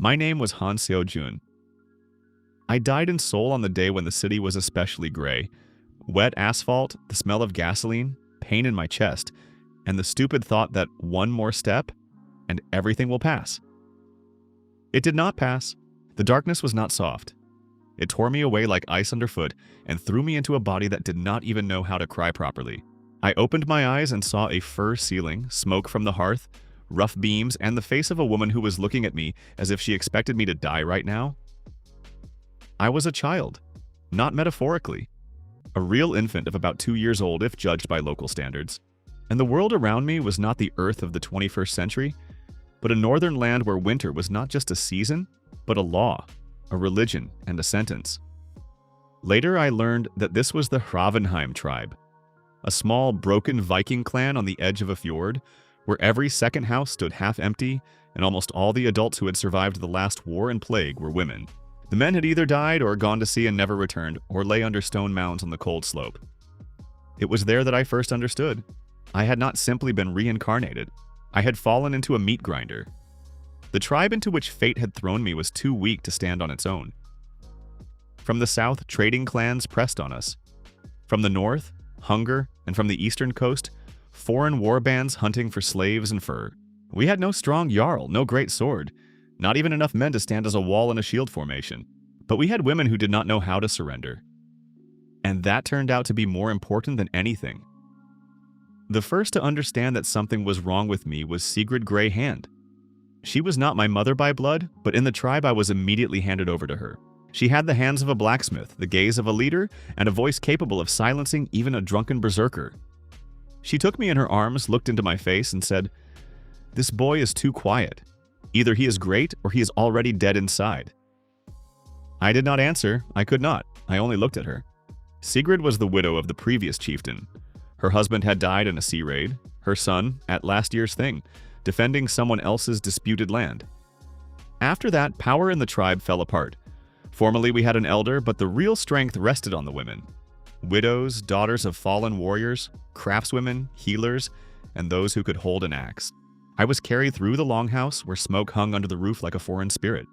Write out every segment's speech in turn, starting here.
My name was Han Seo-jun. I died in Seoul on the day when the city was especially gray. Wet asphalt, the smell of gasoline, pain in my chest, and the stupid thought that one more step and everything will pass. It did not pass. The darkness was not soft. It tore me away like ice underfoot and threw me into a body that did not even know how to cry properly. I opened my eyes and saw a fur ceiling, smoke from the hearth, rough beams, and the face of a woman who was looking at me as if she expected me to die right now. I was a child, not metaphorically. A real infant of about 2 years old if judged by local standards. And the world around me was not the earth of the 21st century, but a northern land where winter was not just a season, but a law, a religion, and a sentence. Later I learned that this was the Hravenheim tribe, a small, broken Viking clan on the edge of a fjord, where every second house stood half empty, and almost all the adults who had survived the last war and plague were women. The men had either died or gone to sea and never returned, or lay under stone mounds on the cold slope. It was there that I first understood. I had not simply been reincarnated. I had fallen into a meat grinder. The tribe into which fate had thrown me was too weak to stand on its own. From the south, trading clans pressed on us. From the north, hunger, and from the eastern coast, foreign war bands hunting for slaves and fur. We had no strong Jarl, no great sword, not even enough men to stand as a wall in a shield formation. But we had women who did not know how to surrender. And that turned out to be more important than anything. The first to understand that something was wrong with me was Sigrid Greyhand. She was not my mother by blood, but in the tribe I was immediately handed over to her. She had the hands of a blacksmith, the gaze of a leader, and a voice capable of silencing even a drunken berserker. She took me in her arms, looked into my face, and said, "This boy is too quiet. Either he is great or he is already dead inside." I did not answer. I could not. I only looked at her. Sigrid was the widow of the previous chieftain. Her husband had died in a sea raid, her son at last year's thing, defending someone else's disputed land. After that, power in the tribe fell apart. Formerly we had an elder, but the real strength rested on the women. Widows, daughters of fallen warriors, craftswomen, healers, and those who could hold an axe. I was carried through the longhouse where smoke hung under the roof like a foreign spirit.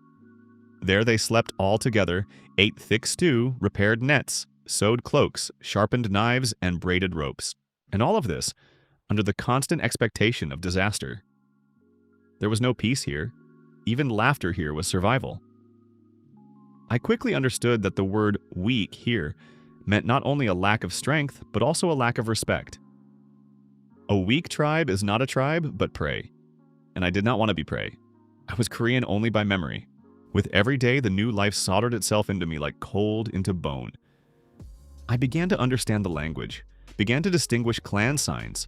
There they slept all together, ate thick stew, repaired nets, sewed cloaks, sharpened knives, and braided ropes. And all of this under the constant expectation of disaster. There was no peace here. Even laughter here was survival. I quickly understood that the word weak here meant not only a lack of strength, but also a lack of respect. A weak tribe is not a tribe, but prey. And I did not want to be prey. I was Korean only by memory. With every day, the new life soldered itself into me like cold into bone. I began to understand the language, began to distinguish clan signs,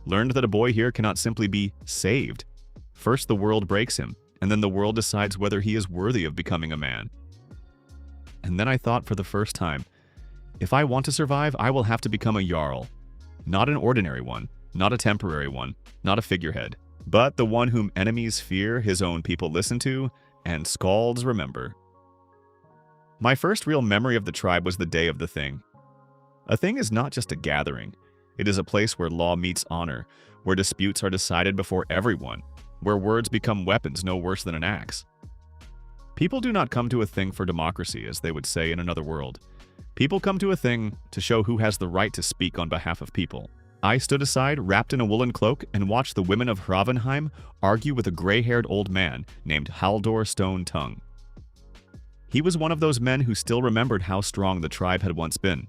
learned that a boy here cannot simply be saved. First the world breaks him, and then the world decides whether he is worthy of becoming a man. And then I thought for the first time, if I want to survive, I will have to become a Jarl. Not an ordinary one, not a temporary one, not a figurehead, but the one whom enemies fear, his own people listen to, and skalds remember. My first real memory of the tribe was the day of the thing. A thing is not just a gathering. It is a place where law meets honor, where disputes are decided before everyone, where words become weapons no worse than an axe. People do not come to a thing for democracy, as they would say in another world. People come to a thing to show who has the right to speak on behalf of people. I stood aside, wrapped in a woolen cloak, and watched the women of Hravenheim argue with a gray-haired old man named Haldor Stone Tongue. He was one of those men who still remembered how strong the tribe had once been.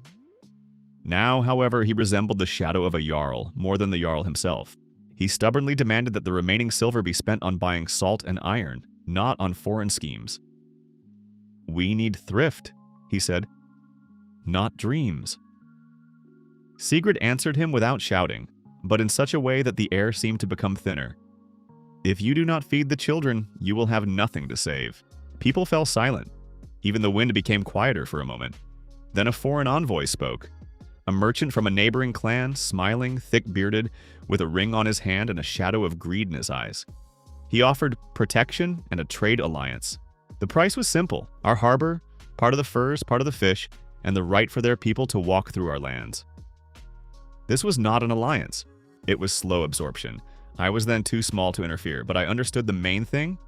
Now, however, he resembled the shadow of a Jarl, more than the Jarl himself. He stubbornly demanded that the remaining silver be spent on buying salt and iron, not on foreign schemes. "We need thrift," he said, "not dreams." Sigrid answered him without shouting, but in such a way that the air seemed to become thinner. "If you do not feed the children, you will have nothing to save." People fell silent. Even the wind became quieter for a moment. Then a foreign envoy spoke. A merchant from a neighboring clan, smiling, thick-bearded, with a ring on his hand and a shadow of greed in his eyes. He offered protection and a trade alliance. The price was simple: our harbor, part of the furs, part of the fish, and the right for their people to walk through our lands. This was not an alliance. It was slow absorption. I was then too small to interfere, but I understood the main thing.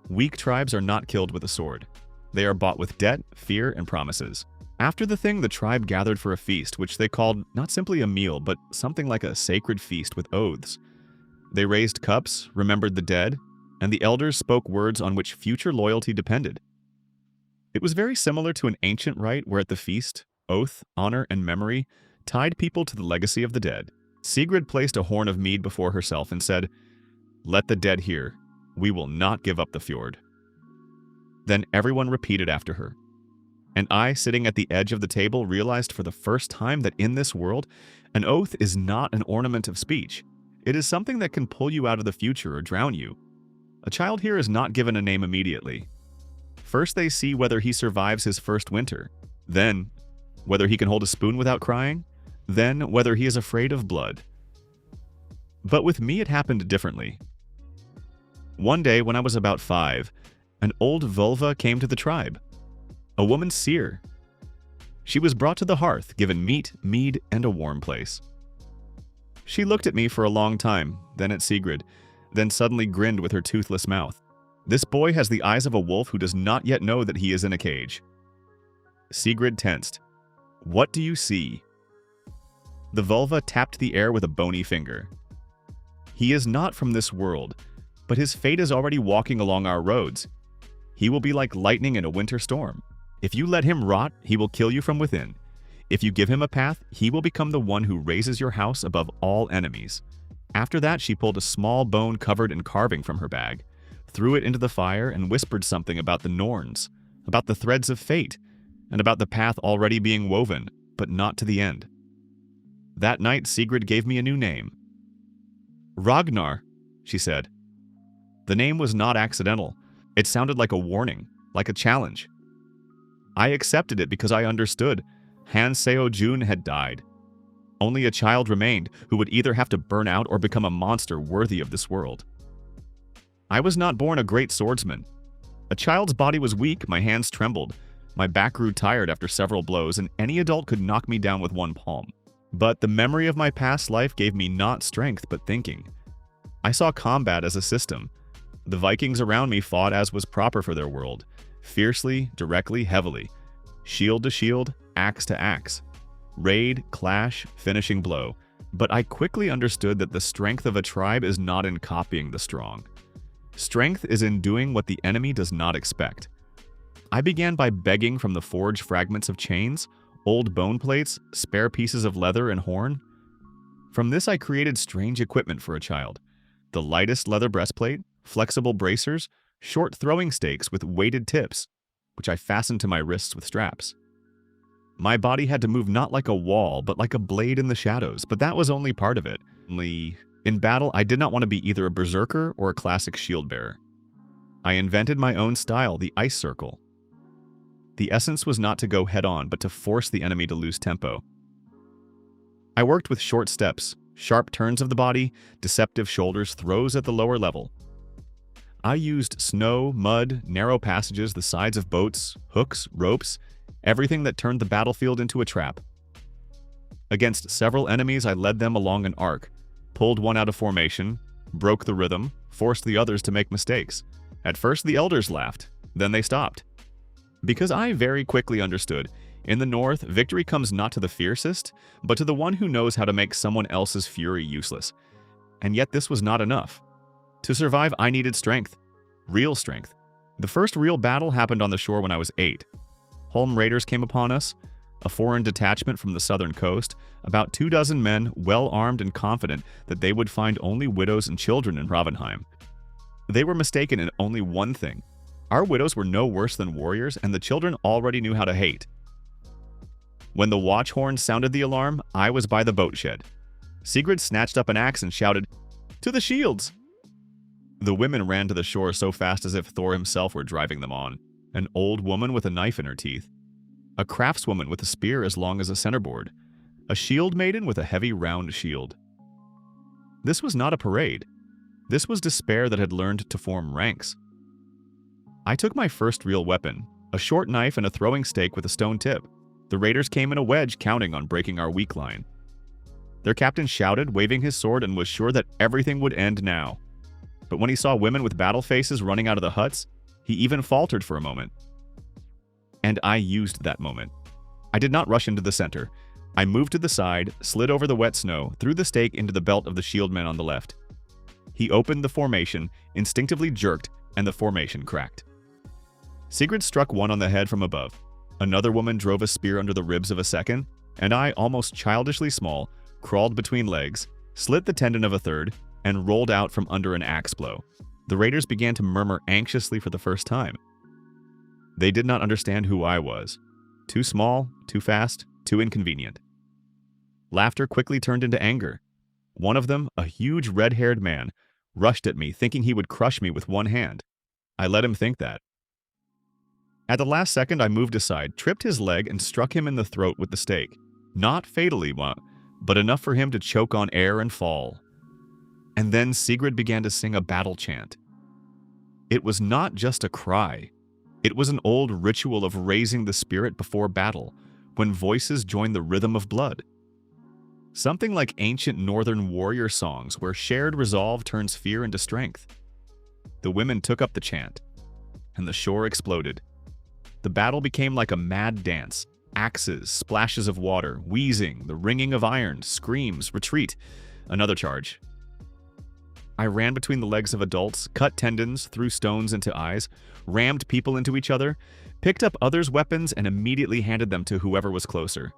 Weak tribes are not killed with a sword. They are bought with debt, fear, and promises. After the thing, the tribe gathered for a feast, which they called not simply a meal, but something like a sacred feast with oaths. They raised cups, remembered the dead, and the elders spoke words on which future loyalty depended. It was very similar to an ancient rite where at the feast, oath, honor, and memory tied people to the legacy of the dead. Sigrid placed a horn of mead before herself and said, "Let the dead hear. We will not give up the fjord." Then everyone repeated after her. And I, sitting at the edge of the table, realized for the first time that in this world, an oath is not an ornament of speech. It is something that can pull you out of the future or drown you. A child here is not given a name immediately. First they see whether he survives his first winter, then whether he can hold a spoon without crying, then whether he is afraid of blood. But with me it happened differently. One day when I was about 5, an old vulva came to the tribe. A woman seer. She was brought to the hearth, given meat, mead, and a warm place. She looked at me for a long time, then at Sigrid, then suddenly grinned with her toothless mouth. This boy has the eyes of a wolf who does not yet know that he is in a cage. Sigrid tensed. "What do you see?" The vulva tapped the air with a bony finger. "He is not from this world, but his fate is already walking along our roads. He will be like lightning in a winter storm. If you let him rot, he will kill you from within. If you give him a path, he will become the one who raises your house above all enemies." After that, she pulled a small bone covered in carving from her bag, threw it into the fire, and whispered something about the Norns, about the threads of fate, and about the path already being woven, but not to the end. That night, Sigrid gave me a new name. "Ragnar," she said. The name was not accidental. It sounded like a warning, like a challenge. I accepted it because I understood. Han Seo-jun had died. Only a child remained who would either have to burn out or become a monster worthy of this world. I was not born a great swordsman. A child's body was weak, my hands trembled, my back grew tired after several blows, and any adult could knock me down with one palm. But the memory of my past life gave me not strength but thinking. I saw combat as a system. The Vikings around me fought as was proper for their world, fiercely, directly, heavily, shield to shield, axe to axe, raid, clash, finishing blow. But I quickly understood that the strength of a tribe is not in copying the strong. Strength is in doing what the enemy does not expect. I began by begging from the forge fragments of chains, old bone plates, spare pieces of leather and horn. From this I created strange equipment for a child. The lightest leather breastplate, flexible bracers, short throwing stakes with weighted tips, which I fastened to my wrists with straps. My body had to move not like a wall, but like a blade in the shadows, but that was only part of it. In battle, I did not want to be either a berserker or a classic shield bearer. I invented my own style, the ice circle. The essence was not to go head-on, but to force the enemy to lose tempo. I worked with short steps, sharp turns of the body, deceptive shoulders, throws at the lower level. I used snow, mud, narrow passages, the sides of boats, hooks, ropes, everything that turned the battlefield into a trap. Against several enemies, I led them along an arc, pulled one out of formation, broke the rhythm, forced the others to make mistakes. At first, the elders laughed, then they stopped. Because I very quickly understood, in the north, victory comes not to the fiercest, but to the one who knows how to make someone else's fury useless. And yet this was not enough. To survive, I needed strength. Real strength. The first real battle happened on the shore when I was 8. Holm raiders came upon us, a foreign detachment from the southern coast, about 24 men, well-armed and confident that they would find only widows and children in Ravenheim. They were mistaken in only one thing. Our widows were no worse than warriors, and the children already knew how to hate. When the watch horn sounded the alarm, I was by the boat shed. Sigrid snatched up an axe and shouted, "To the shields!" The women ran to the shore so fast as if Thor himself were driving them on. An old woman with a knife in her teeth. A craftswoman with a spear as long as a centerboard. A shield maiden with a heavy round shield. This was not a parade. This was despair that had learned to form ranks. I took my first real weapon, a short knife and a throwing stake with a stone tip. The raiders came in a wedge, counting on breaking our weak line. Their captain shouted, waving his sword, and was sure that everything would end now. But when he saw women with battle faces running out of the huts, He even faltered for a moment. And I used that moment. I did not rush into the center. I moved to the side, slid over the wet snow, threw the stake into the belt of the shieldman on the left. He opened the formation, instinctively jerked, and the formation cracked. Sigrid struck one on the head from above. Another woman drove a spear under the ribs of a second, and I, almost childishly small, crawled between legs, slit the tendon of a third, and rolled out from under an axe blow. The raiders began to murmur anxiously for the first time. They did not understand who I was. Too small, too fast, too inconvenient. Laughter quickly turned into anger. One of them, a huge red-haired man, rushed at me, thinking he would crush me with one hand. I let him think that. At the last second, I moved aside, tripped his leg, and struck him in the throat with the stake. Not fatally, but enough for him to choke on air and fall. And then Sigrid began to sing a battle chant. It was not just a cry. It was an old ritual of raising the spirit before battle, when voices joined the rhythm of blood. Something like ancient northern warrior songs where shared resolve turns fear into strength. The women took up the chant, and the shore exploded. The battle became like a mad dance. Axes, splashes of water, wheezing, the ringing of iron, screams, retreat, another charge. I ran between the legs of adults, cut tendons, threw stones into eyes, rammed people into each other, picked up others' weapons, and immediately handed them to whoever was closer.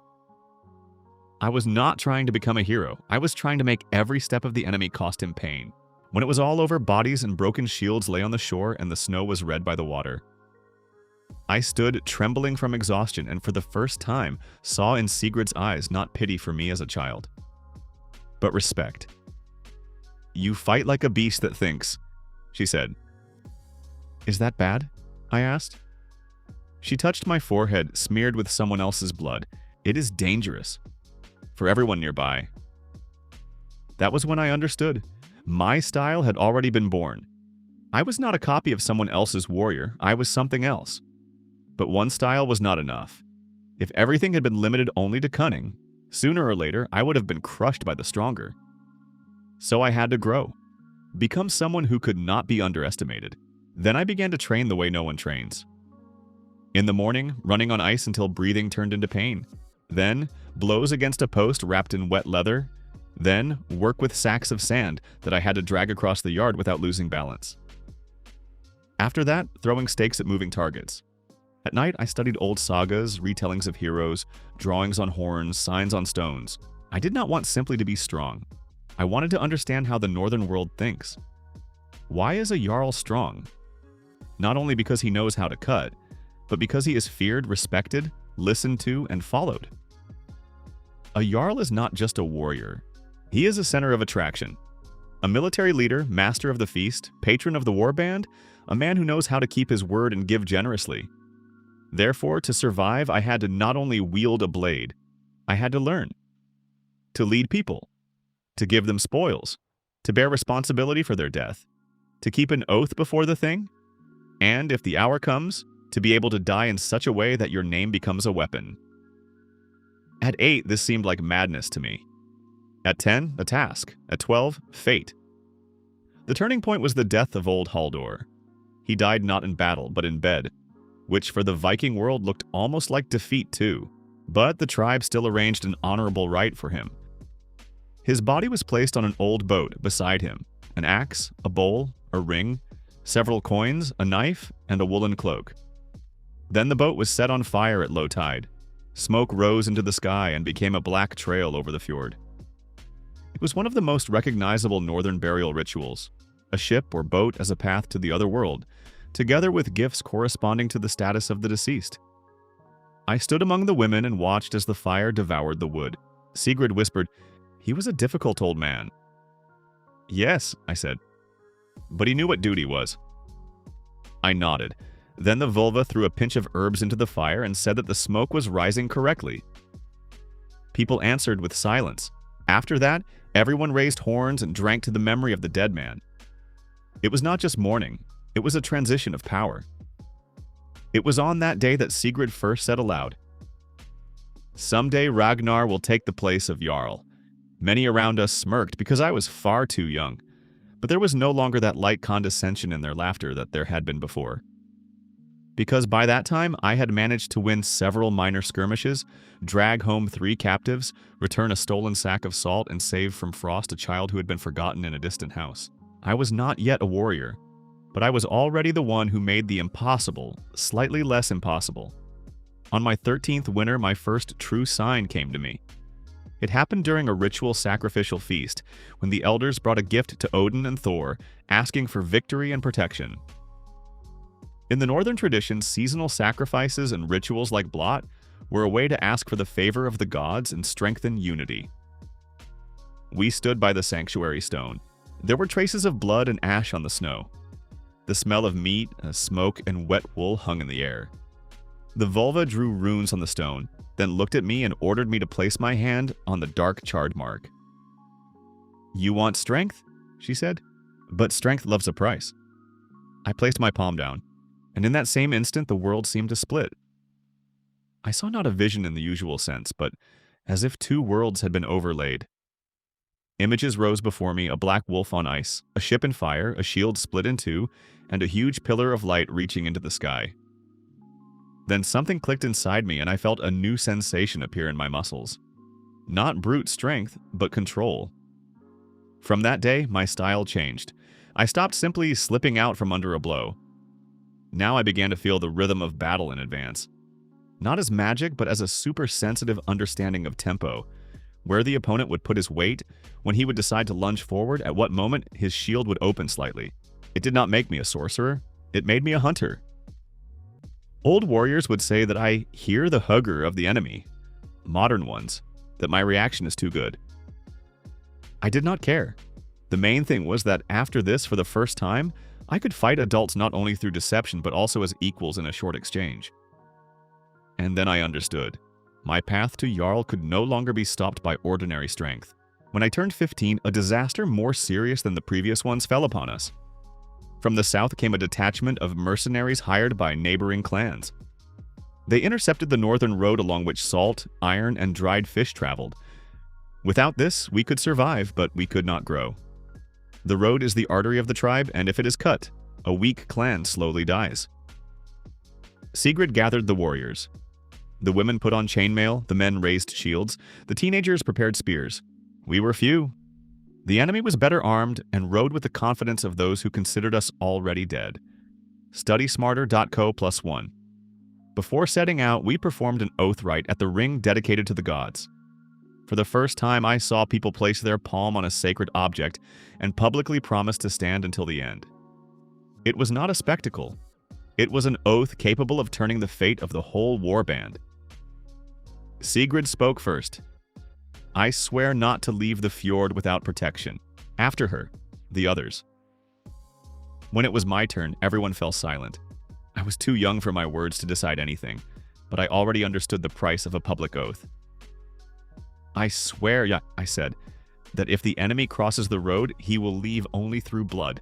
I was not trying to become a hero. I was trying to make every step of the enemy cost him pain. When it was all over, bodies and broken shields lay on the shore and the snow was red by the water. I stood trembling from exhaustion and for the first time saw in Sigrid's eyes not pity for me as a child, but respect. "You fight like a beast that thinks," she said. "Is that bad?" I asked. She touched my forehead, smeared with someone else's blood. "It is dangerous. For everyone nearby." That was when I understood. My style had already been born. I was not a copy of someone else's warrior. I was something else. But one style was not enough. If everything had been limited only to cunning, sooner or later I would have been crushed by the stronger. So I had to grow. Become someone who could not be underestimated. Then I began to train the way no one trains. In the morning, running on ice until breathing turned into pain. Then, blows against a post wrapped in wet leather. Then, work with sacks of sand that I had to drag across the yard without losing balance. After that, throwing stakes at moving targets. At night, I studied old sagas, retellings of heroes, drawings on horns, signs on stones. I did not want simply to be strong. I wanted to understand how the northern world thinks. Why is a Jarl strong? Not only because he knows how to cut, but because he is feared, respected, listened to, and followed. A Jarl is not just a warrior. He is a center of attraction. A military leader, master of the feast, patron of the warband, a man who knows how to keep his word and give generously. Therefore, to survive, I had to not only wield a blade, I had to learn. To lead people. To give them spoils. To bear responsibility for their death. To keep an oath before the thing. And, if the hour comes, to be able to die in such a way that your name becomes a weapon. At 8, this seemed like madness to me. At 10, a task. At 12, fate. The turning point was the death of old Halldor. He died not in battle, but in bed, which for the Viking world looked almost like defeat too, but the tribe still arranged an honorable rite for him. His body was placed on an old boat beside him, an axe, a bowl, a ring, several coins, a knife, and a woolen cloak. Then the boat was set on fire at low tide. Smoke rose into the sky and became a black trail over the fjord. It was one of the most recognizable northern burial rituals, a ship or boat as a path to the other world, together with gifts corresponding to the status of the deceased. I stood among the women and watched as the fire devoured the wood. Sigrid whispered, "He was a difficult old man." "Yes," I said, "but he knew what duty was." I nodded. Then the vulva threw a pinch of herbs into the fire and said that the smoke was rising correctly. People answered with silence. After that, everyone raised horns and drank to the memory of the dead man. It was not just mourning, it was a transition of power. It was on that day that Sigrid first said aloud, "Someday Ragnar will take the place of Jarl." Many around us smirked because I was far too young, but there was no longer that light condescension in their laughter that there had been before. because by that time I had managed to win several minor skirmishes, drag home 3 captives, return a stolen sack of salt, and save from frost a child who had been forgotten in a distant house. I was not yet a warrior, but I was already the one who made the impossible slightly less impossible. On my 13th winter, my first true sign came to me. It happened during a ritual sacrificial feast, when the elders brought a gift to Odin and Thor, asking for victory and protection. In the northern tradition, seasonal sacrifices and rituals like Blot were a way to ask for the favor of the gods and strengthen unity. We stood by the sanctuary stone. There were traces of blood and ash on the snow. The smell of meat, smoke, and wet wool hung in the air. The vulva drew runes on the stone, then looked at me and ordered me to place my hand on the dark charred mark. "You want strength?" she said. "But strength loves a price." I placed my palm down, and in that same instant the world seemed to split. I saw not a vision in the usual sense, but as if 2 worlds had been overlaid. Images rose before me: a black wolf on ice, a ship in fire, a shield split in 2, and a huge pillar of light reaching into the sky. Then something clicked inside me and I felt a new sensation appear in my muscles. Not brute strength, but control. From that day, my style changed. I stopped simply slipping out from under a blow. Now I began to feel the rhythm of battle in advance. Not as magic, but as a super sensitive understanding of tempo, where the opponent would put his weight, when he would decide to lunge forward, at what moment his shield would open slightly. It did not make me a sorcerer, it made me a hunter. Old warriors would say that I hear the hugger of the enemy. Modern ones, that my reaction is too good. I did not care. The main thing was that after this, for the first time, I could fight adults not only through deception but also as equals in a short exchange. And then I understood. My path to Jarl could no longer be stopped by ordinary strength. When I turned 15, a disaster more serious than the previous ones fell upon us. From the south came a detachment of mercenaries hired by neighboring clans. They intercepted the northern road along which salt, iron, and dried fish traveled. Without this, we could survive, but we could not grow. The road is the artery of the tribe, and if it is cut, a weak clan slowly dies. Sigrid gathered the warriors. The women put on chainmail, the men raised shields, the teenagers prepared spears. We were few. The enemy was better armed and rode with the confidence of those who considered us already dead. StudySmarter.co+1. Before setting out, we performed an oath rite at the ring dedicated to the gods. For the first time, I saw people place their palm on a sacred object and publicly promise to stand until the end. It was not a spectacle. It was an oath capable of turning the fate of the whole warband. Sigrid spoke first. "I swear not to leave the fjord without protection." After her, the others. When it was my turn, everyone fell silent. I was too young for my words to decide anything, but I already understood the price of a public oath. "I swear," I said, "that if the enemy crosses the road, he will leave only through blood."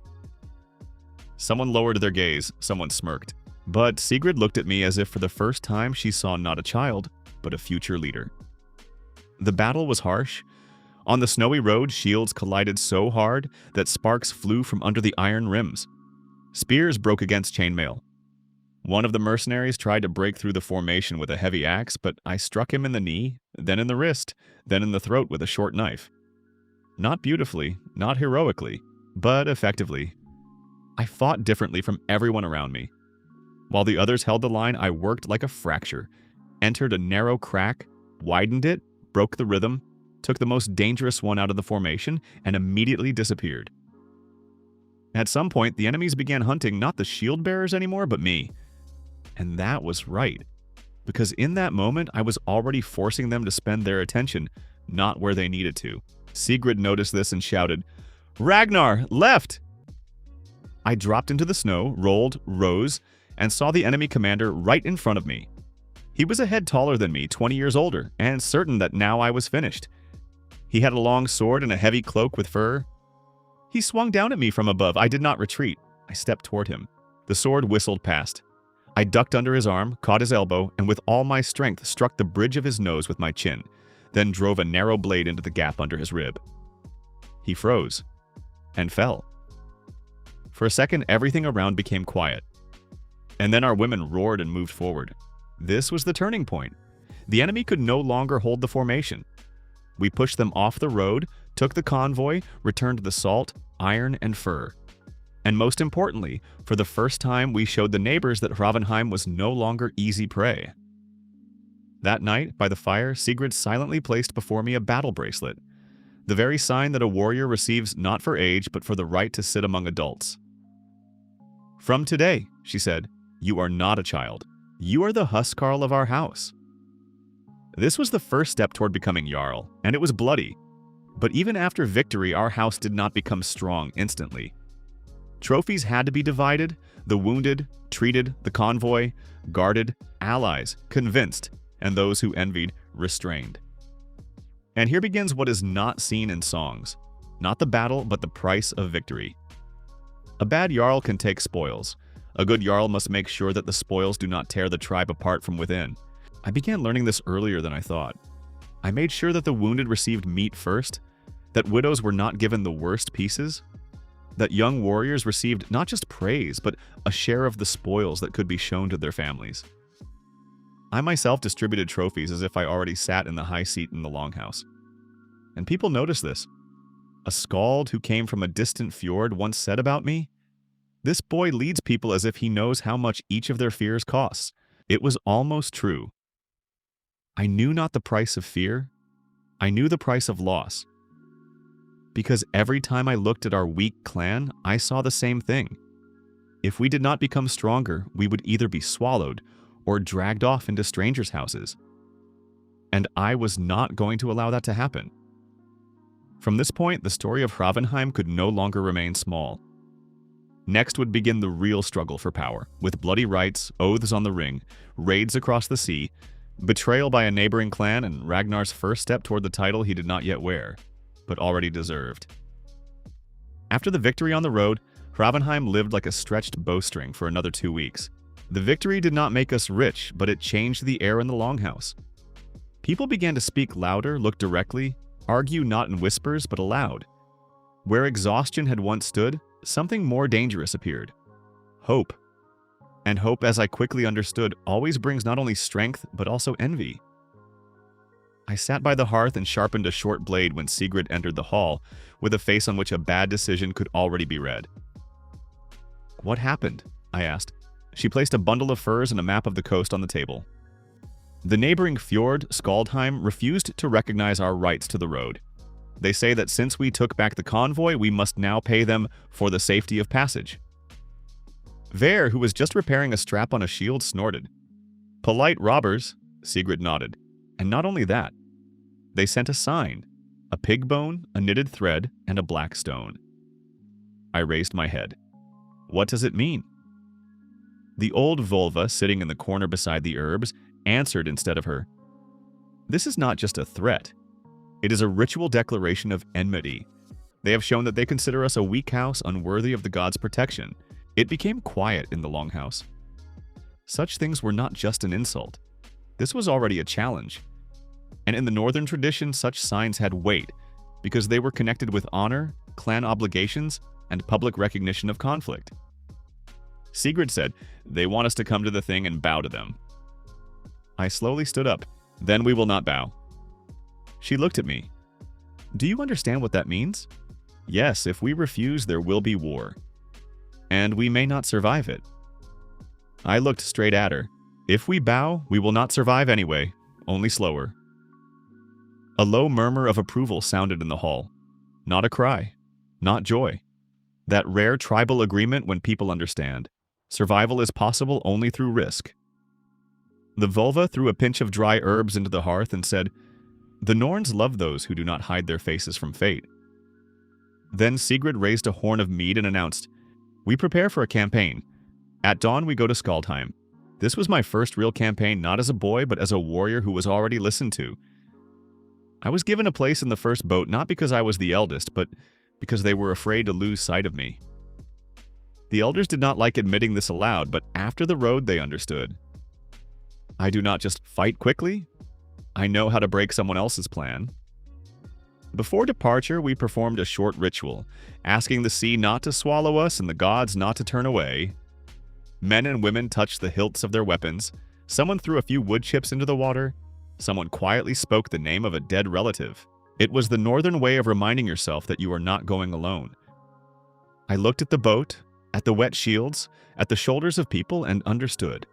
Someone lowered their gaze, someone smirked. But Sigrid looked at me as if for the first time she saw not a child, but a future leader. The battle was harsh. On the snowy road, shields collided so hard that sparks flew from under the iron rims. Spears broke against chainmail. One of the mercenaries tried to break through the formation with a heavy axe, but I struck him in the knee, then in the wrist, then in the throat with a short knife. Not beautifully, not heroically, but effectively. I fought differently from everyone around me. While the others held the line, I worked like a fracture, entered a narrow crack, widened it, broke the rhythm, took the most dangerous one out of the formation, and immediately disappeared. At some point, the enemies began hunting not the shield bearers anymore, but me. And that was right, because in that moment, I was already forcing them to spend their attention not where they needed to. Sigrid noticed this and shouted, "Ragnar, left!" I dropped into the snow, rolled, rose, and saw the enemy commander right in front of me. He was a head taller than me, 20 years older, and certain that now I was finished. He had a long sword and a heavy cloak with fur. He swung down at me from above. I did not retreat. I stepped toward him. The sword whistled past. I ducked under his arm, caught his elbow, and with all my strength struck the bridge of his nose with my chin, then drove a narrow blade into the gap under his rib. He froze and fell. For a second, everything around became quiet. And then our women roared and moved forward. This was the turning point. The enemy could no longer hold the formation. We pushed them off the road, took the convoy, returned the salt, iron, and fur. And most importantly, for the first time we showed the neighbors that Hravenheim was no longer easy prey. That night, by the fire, Sigrid silently placed before me a battle bracelet, the very sign that a warrior receives not for age, but for the right to sit among adults. "From today," she said, "you are not a child. You are the Huskarl of our house." This was the first step toward becoming Jarl, and it was bloody. But even after victory, our house did not become strong instantly. Trophies had to be divided, the wounded, treated, the convoy, guarded, allies, convinced, and those who envied, restrained. And here begins what is not seen in songs. Not the battle, but the price of victory. A bad Jarl can take spoils. A good Jarl must make sure that the spoils do not tear the tribe apart from within. I began learning this earlier than I thought. I made sure that the wounded received meat first, that widows were not given the worst pieces, that young warriors received not just praise, but a share of the spoils that could be shown to their families. I myself distributed trophies as if I already sat in the high seat in the longhouse. And people noticed this. A skald who came from a distant fjord once said about me, "This boy leads people as if he knows how much each of their fears costs." It was almost true. I knew not the price of fear. I knew the price of loss. Because every time I looked at our weak clan, I saw the same thing. If we did not become stronger, we would either be swallowed or dragged off into strangers' houses. And I was not going to allow that to happen. From this point, the story of Hravenheim could no longer remain small. Next would begin the real struggle for power, with bloody rights, oaths on the ring, raids across the sea, betrayal by a neighboring clan, and Ragnar's first step toward the title he did not yet wear, but already deserved. After the victory on the road, Hravenheim lived like a stretched bowstring for another 2 weeks. The victory did not make us rich, but it changed the air in the longhouse. People began to speak louder, look directly, argue not in whispers, but aloud. Where exhaustion had once stood, something more dangerous appeared. Hope. And hope, as I quickly understood, always brings not only strength, but also envy. I sat by the hearth and sharpened a short blade when Sigrid entered the hall, with a face on which a bad decision could already be read. "What happened?" I asked. She placed a bundle of furs and a map of the coast on the table. "The neighboring fjord, Skaldheim, refused to recognize our rights to the road. They say that since we took back the convoy, we must now pay them for the safety of passage." Ver, who was just repairing a strap on a shield, snorted. "Polite robbers," Sigrid nodded. "And not only that. They sent a sign, a pig bone, a knitted thread, and a black stone." I raised my head. "What does it mean?" The old Volva, sitting in the corner beside the herbs, answered instead of her. "This is not just a threat. It is a ritual declaration of enmity. They have shown that they consider us a weak house unworthy of the god's protection." It became quiet in the longhouse. Such things were not just an insult. This was already a challenge. And in the northern tradition, such signs had weight, because they were connected with honor, clan obligations, and public recognition of conflict. Sigrid said, "They want us to come to the thing and bow to them." I slowly stood up. "Then we will not bow." She looked at me. "Do you understand what that means? Yes, if we refuse, there will be war. And we may not survive it." I looked straight at her. "If we bow, we will not survive anyway, only slower." A low murmur of approval sounded in the hall. Not a cry, not joy. That rare tribal agreement when people understand. Survival is possible only through risk. The Volva threw a pinch of dry herbs into the hearth and said, "The Norns love those who do not hide their faces from fate." Then Sigrid raised a horn of mead and announced, "We prepare for a campaign. At dawn we go to Skaldheim." This was my first real campaign, not as a boy, but as a warrior who was already listened to. I was given a place in the first boat not because I was the eldest, but because they were afraid to lose sight of me. The elders did not like admitting this aloud, but after the road they understood. I do not just fight quickly. I know how to break someone else's plan. Before departure, we performed a short ritual, asking the sea not to swallow us and the gods not to turn away. Men and women touched the hilts of their weapons. Someone threw a few wood chips into the water. Someone quietly spoke the name of a dead relative. It was the northern way of reminding yourself that you are not going alone. I looked at the boat, at the wet shields, at the shoulders of people, and understood.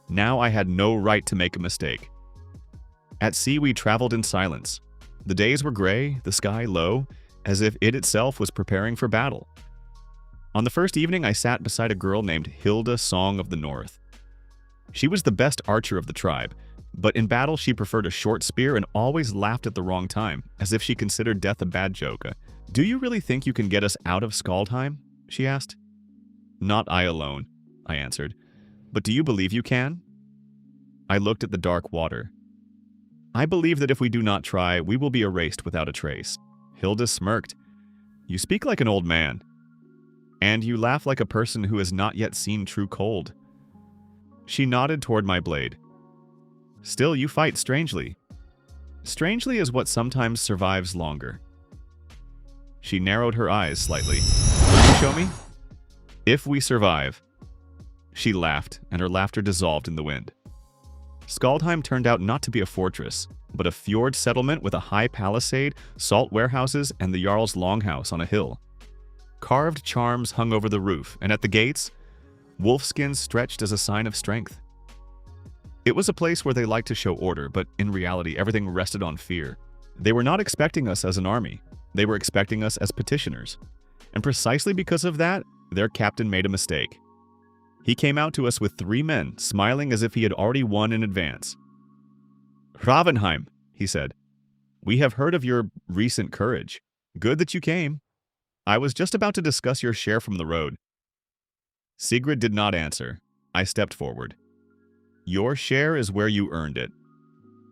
Now I had no right to make a mistake. At sea we traveled in silence. The days were gray, the sky low, as if it itself was preparing for battle. On the first evening I sat beside a girl named Hilda Song of the North. She was the best archer of the tribe, but in battle she preferred a short spear and always laughed at the wrong time, as if she considered death a bad joke. "Do you really think you can get us out of Skaldheim?" she asked. "Not I alone," I answered. "But do you believe you can?" I looked at the dark water. "I believe that if we do not try, we will be erased without a trace." Hilda smirked. "You speak like an old man. And you laugh like a person who has not yet seen true cold." She nodded toward my blade. "Still, you fight strangely. Strangely is what sometimes survives longer." She narrowed her eyes slightly. "Will you show me?" "If we survive." She laughed, and her laughter dissolved in the wind. Skaldheim turned out not to be a fortress, but a fjord settlement with a high palisade, salt warehouses, and the Jarl's longhouse on a hill. Carved charms hung over the roof, and at the gates, wolfskins stretched as a sign of strength. It was a place where they liked to show order, but in reality everything rested on fear. They were not expecting us as an army. They were expecting us as petitioners. And precisely because of that, their captain made a mistake. He came out to us with 3 men, smiling as if he had already won in advance. "Ravenheim," he said. "We have heard of your recent courage. Good that you came. I was just about to discuss your share from the road." Sigrid did not answer. I stepped forward. "Your share is where you earned it."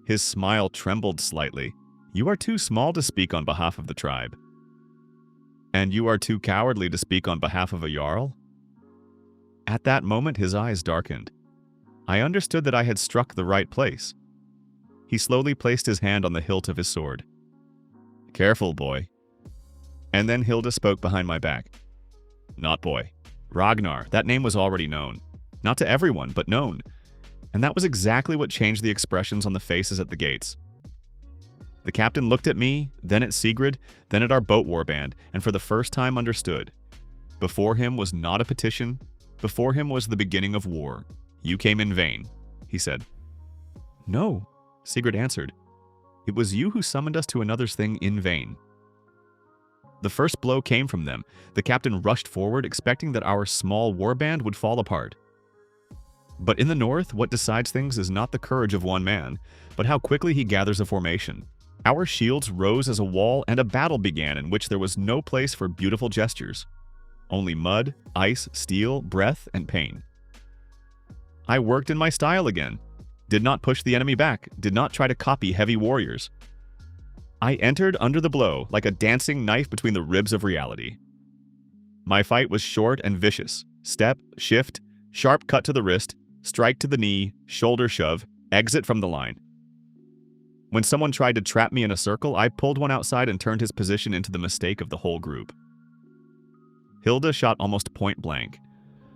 His smile trembled slightly. "You are too small to speak on behalf of the tribe." "And you are too cowardly to speak on behalf of a Jarl?" At that moment his eyes darkened. I understood that I had struck the right place. He slowly placed his hand on the hilt of his sword. "Careful, boy." And then Hilda spoke behind my back. "Not boy. Ragnar, that name was already known. Not to everyone, but known. And that was exactly what changed the expressions on the faces at the gates." The captain looked at me, then at Sigrid, then at our boat warband, and for the first time understood. Before him was not a petition. Before him was the beginning of war. "You came in vain," he said. "No," Sigrid answered. "It was you who summoned us to another's thing in vain." The first blow came from them. The captain rushed forward, expecting that our small warband would fall apart. But in the north, what decides things is not the courage of one man, but how quickly he gathers a formation. Our shields rose as a wall, and a battle began in which there was no place for beautiful gestures. Only mud, ice, steel, breath, and pain. I worked in my style again. Did not push the enemy back, did not try to copy heavy warriors. I entered under the blow, like a dancing knife between the ribs of reality. My fight was short and vicious. Step, shift, sharp cut to the wrist, strike to the knee, shoulder shove, exit from the line. When someone tried to trap me in a circle, I pulled one outside and turned his position into the mistake of the whole group. Hilda shot almost point blank.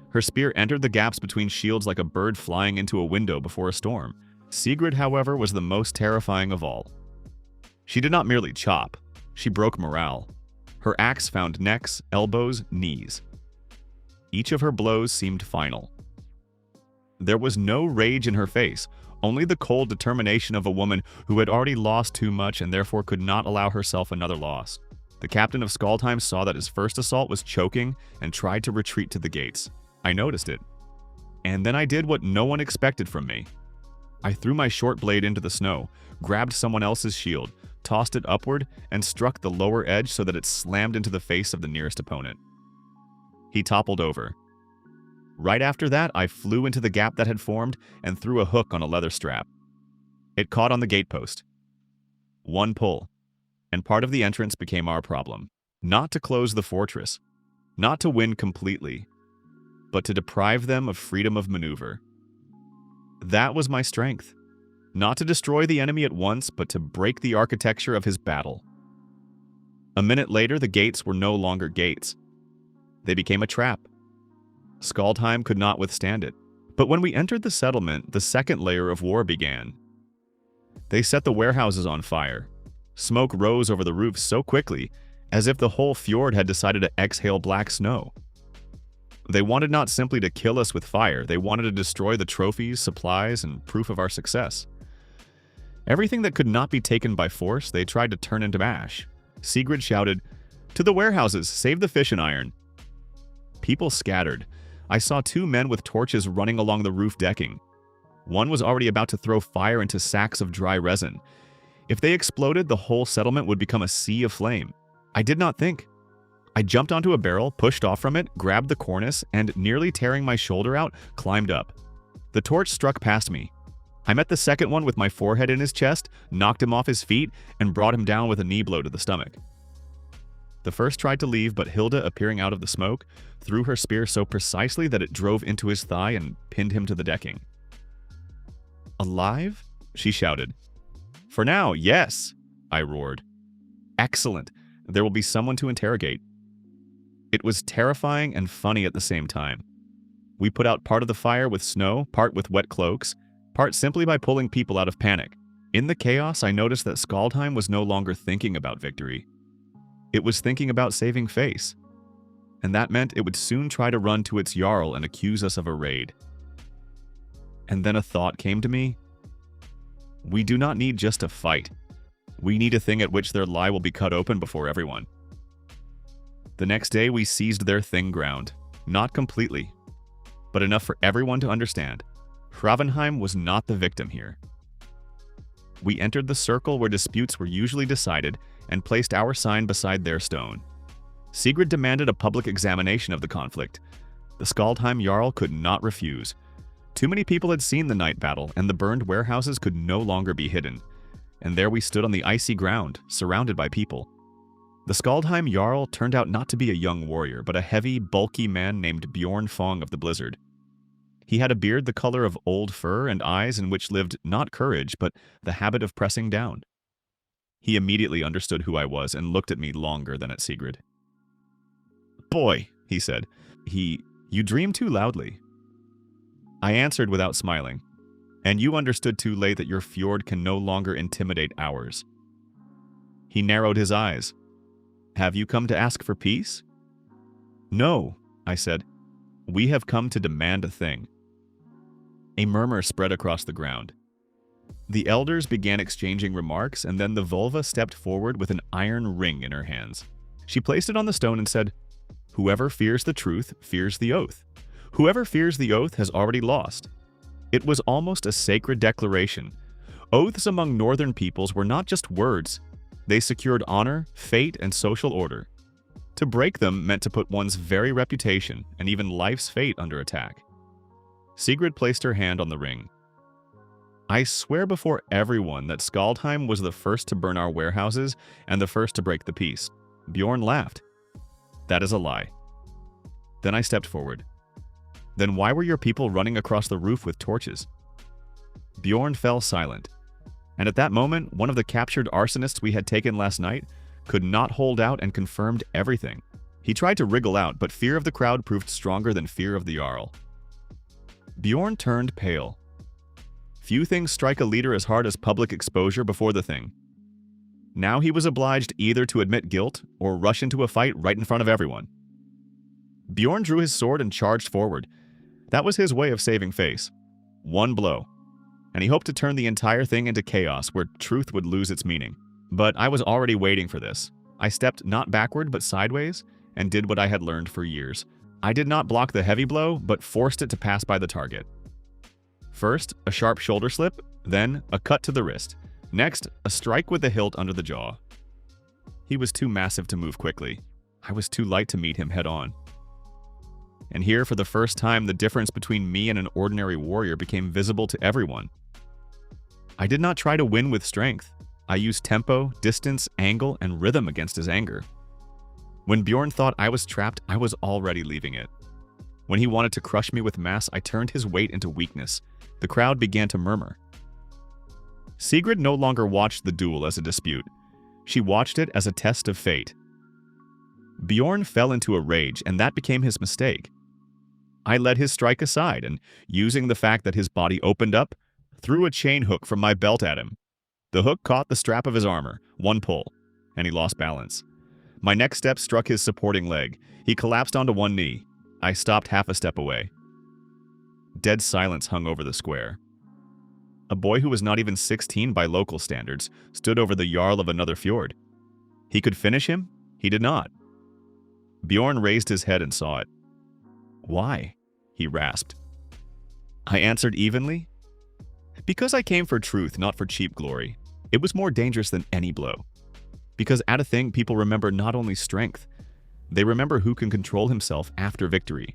Her spear entered the gaps between shields like a bird flying into a window before a storm. Sigrid, however, was the most terrifying of all. She did not merely chop, she broke morale. Her axe found necks, elbows, knees. Each of her blows seemed final. There was no rage in her face, only the cold determination of a woman who had already lost too much and therefore could not allow herself another loss. The captain of Skaldheim saw that his first assault was choking and tried to retreat to the gates. I noticed it. And then I did what no one expected from me. I threw my short blade into the snow, grabbed someone else's shield, tossed it upward, and struck the lower edge so that it slammed into the face of the nearest opponent. He toppled over. Right after that, I flew into the gap that had formed and threw a hook on a leather strap. It caught on the gatepost. One pull, and part of the entrance became our problem. Not to close the fortress, not to win completely, but to deprive them of freedom of maneuver. That was my strength. Not to destroy the enemy at once, but to break the architecture of his battle. A minute later, the gates were no longer gates. They became a trap. Skaldheim could not withstand it. But when we entered the settlement, the second layer of war began. They set the warehouses on fire. Smoke rose over the roofs so quickly, as if the whole fjord had decided to exhale black snow. They wanted not simply to kill us with fire, they wanted to destroy the trophies, supplies, and proof of our success. Everything that could not be taken by force, they tried to turn into ash. Sigrid shouted, "To the warehouses! Save the fish and iron!" People scattered. I saw two men with torches running along the roof decking. One was already about to throw fire into sacks of dry resin. If they exploded, the whole settlement would become a sea of flame. I did not think. I jumped onto a barrel, pushed off from it, grabbed the cornice, and nearly tearing my shoulder out, climbed up. The torch struck past me. I met the second one with my forehead in his chest, knocked him off his feet, and brought him down with a knee blow to the stomach. The first tried to leave, but Hilda, appearing out of the smoke, threw her spear so precisely that it drove into his thigh and pinned him to the decking. "Alive?" she shouted. "For now, yes," I roared. "Excellent. There will be someone to interrogate." It was terrifying and funny at the same time. We put out part of the fire with snow, part with wet cloaks, part simply by pulling people out of panic. In the chaos, I noticed that Skaldheim was no longer thinking about victory. It was thinking about saving face. And that meant it would soon try to run to its Jarl and accuse us of a raid. And then a thought came to me. We do not need just a fight. We need a thing at which their lie will be cut open before everyone. The next day, we seized their thing ground. Not completely, but enough for everyone to understand. Hravenheim was not the victim here. We entered the circle where disputes were usually decided and placed our sign beside their stone. Sigrid demanded a public examination of the conflict. The Skaldheim Jarl could not refuse. Too many people had seen the night battle, and the burned warehouses could no longer be hidden. And there we stood on the icy ground, surrounded by people. The Skaldheim Jarl turned out not to be a young warrior, but a heavy, bulky man named Bjorn Fong of the Blizzard. He had a beard the color of old fur and eyes in which lived not courage, but the habit of pressing down. He immediately understood who I was and looked at me longer than at Sigrid. "Boy," he said, you dream too loudly." I answered without smiling, "And you understood too late that your fjord can no longer intimidate ours." He narrowed his eyes. "Have you come to ask for peace?" "No," I said. "We have come to demand a thing." A murmur spread across the ground. The elders began exchanging remarks, and then the vulva stepped forward with an iron ring in her hands. She placed it on the stone and said, "Whoever fears the truth fears the oath. Whoever fears the oath has already lost." It was almost a sacred declaration. Oaths among northern peoples were not just words. They secured honor, fate, and social order. To break them meant to put one's very reputation and even life's fate under attack. Sigrid placed her hand on the ring. "I swear before everyone that Skaldheim was the first to burn our warehouses and the first to break the peace." Bjorn laughed. "That is a lie." Then I stepped forward. "Then why were your people running across the roof with torches?" Bjorn fell silent. And at that moment, one of the captured arsonists we had taken last night could not hold out and confirmed everything. He tried to wriggle out, but fear of the crowd proved stronger than fear of the Jarl. Bjorn turned pale. Few things strike a leader as hard as public exposure before the thing. Now he was obliged either to admit guilt or rush into a fight right in front of everyone. Bjorn drew his sword and charged forward. That was his way of saving face. One blow. And he hoped to turn the entire thing into chaos where truth would lose its meaning. But I was already waiting for this. I stepped not backward but sideways and did what I had learned for years. I did not block the heavy blow, but forced it to pass by the target. First, a sharp shoulder slip, then a cut to the wrist. Next, a strike with the hilt under the jaw. He was too massive to move quickly. I was too light to meet him head-on. And here, for the first time, the difference between me and an ordinary warrior became visible to everyone. I did not try to win with strength. I used tempo, distance, angle, and rhythm against his anger. When Bjorn thought I was trapped, I was already leaving it. When he wanted to crush me with mass, I turned his weight into weakness. The crowd began to murmur. Sigrid no longer watched the duel as a dispute. She watched it as a test of fate. Bjorn fell into a rage, and that became his mistake. I let his strike aside and, using the fact that his body opened up, threw a chain hook from my belt at him. The hook caught the strap of his armor, one pull, and he lost balance. My next step struck his supporting leg. He collapsed onto one knee. I stopped half a step away. Dead silence hung over the square. A boy who was not even 16 by local standards stood over the Jarl of another fjord. He could finish him? He did not. Bjorn raised his head and saw it. "Why?" he rasped. I answered evenly. "Because I came for truth, not for cheap glory. It was more dangerous than any blow. Because at a thing, people remember not only strength, they remember who can control himself after victory."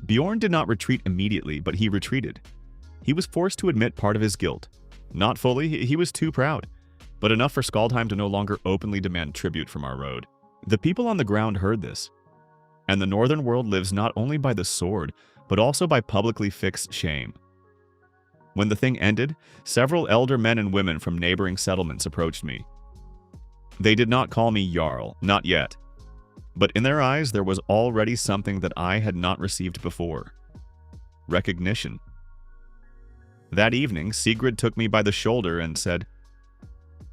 Bjorn did not retreat immediately, but he retreated. He was forced to admit part of his guilt. Not fully, he was too proud, but enough for Skaldheim to no longer openly demand tribute from our road. The people on the ground heard this. And the northern world lives not only by the sword, but also by publicly fixed shame. When the thing ended, several elder men and women from neighboring settlements approached me. They did not call me Jarl, not yet. But in their eyes, there was already something that I had not received before. Recognition. That evening, Sigrid took me by the shoulder and said,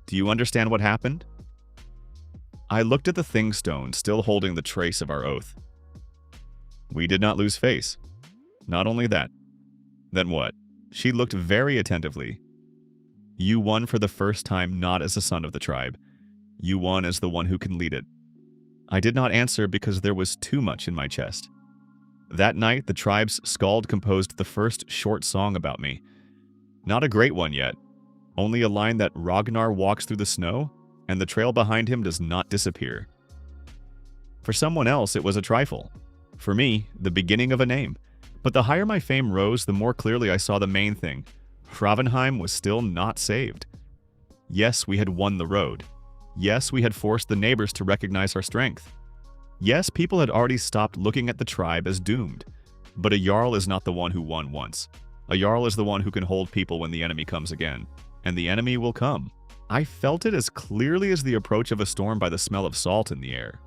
"Do you understand what happened?" I looked at the thing stone, still holding the trace of our oath. We did not lose face. Not only that. Then what? She looked very attentively. You won for the first time not as a son of the tribe. You won as the one who can lead it. I did not answer because there was too much in my chest. That night, the tribe's skald composed the first short song about me. Not a great one yet. Only a line that Ragnar walks through the snow, and the trail behind him does not disappear. For someone else, it was a trifle. For me, the beginning of a name. But the higher my fame rose, the more clearly I saw the main thing. Hravenheim was still not saved. Yes, we had won the road. Yes, we had forced the neighbors to recognize our strength. Yes, people had already stopped looking at the tribe as doomed. But a Jarl is not the one who won once. A Jarl is the one who can hold people when the enemy comes again. And the enemy will come. I felt it as clearly as the approach of a storm by the smell of salt in the air.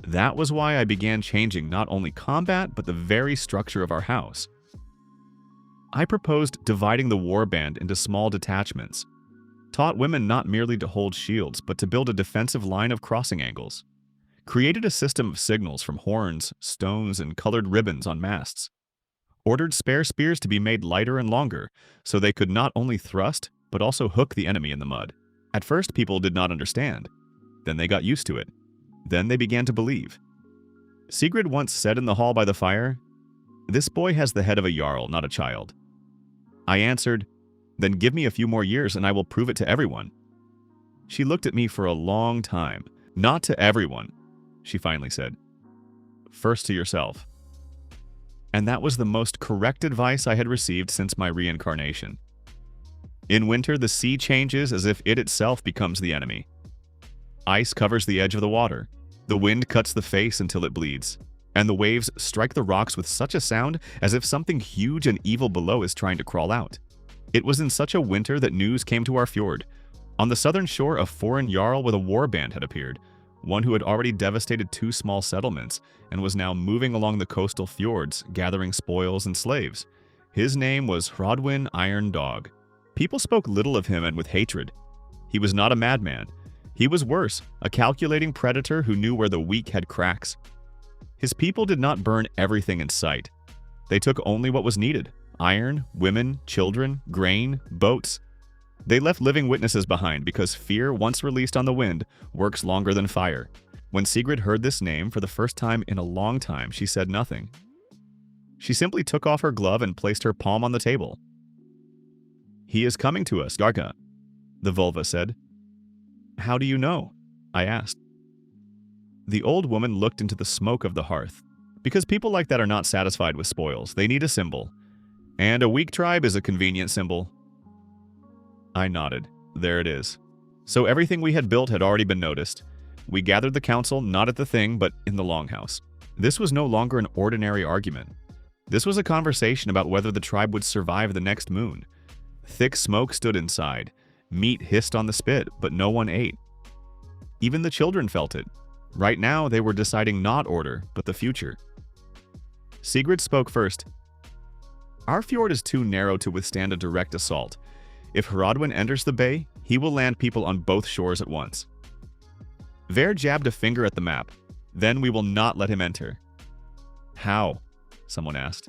That was why I began changing not only combat, but the very structure of our house. I proposed dividing the warband into small detachments, taught women not merely to hold shields, but to build a defensive line of crossing angles, created a system of signals from horns, stones, and colored ribbons on masts, ordered spare spears to be made lighter and longer, so they could not only thrust, but also hook the enemy in the mud. At first, people did not understand. Then they got used to it. Then they began to believe. Sigrid once said in the hall by the fire, "This boy has the head of a Jarl, not a child." I answered, "Then give me a few more years and I will prove it to everyone." She looked at me for a long time. "Not to everyone," she finally said. "First to yourself." And that was the most correct advice I had received since my reincarnation. In winter, the sea changes as if it itself becomes the enemy. Ice covers the edge of the water. The wind cuts the face until it bleeds. And the waves strike the rocks with such a sound as if something huge and evil below is trying to crawl out. It was in such a winter that news came to our fjord. On the southern shore, a foreign Jarl with a warband had appeared, one who had already devastated 2 small settlements and was now moving along the coastal fjords, gathering spoils and slaves. His name was Hrodwin Iron Dog. People spoke little of him and with hatred. He was not a madman. He was worse, a calculating predator who knew where the weak had cracks. His people did not burn everything in sight. They took only what was needed: iron, women, children, grain, boats. They left living witnesses behind because fear, once released on the wind, works longer than fire. When Sigrid heard this name for the first time in a long time, she said nothing. She simply took off her glove and placed her palm on the table. "He is coming to us, Garga," the vulva said. "How do you know?" I asked. The old woman looked into the smoke of the hearth. Because people like that are not satisfied with spoils, they need a symbol. And a weak tribe is a convenient symbol. I nodded. There it is. So everything we had built had already been noticed. We gathered the council, not at the thing, but in the longhouse. This was no longer an ordinary argument. This was a conversation about whether the tribe would survive the next moon. Thick smoke stood inside. Meat hissed on the spit, but no one ate. Even the children felt it. Right now, they were deciding not order, but the future. Sigrid spoke first. Our fjord is too narrow to withstand a direct assault. If Hrodwin enters the bay, he will land people on both shores at once. Ver jabbed a finger at the map. Then we will not let him enter. How? Someone asked.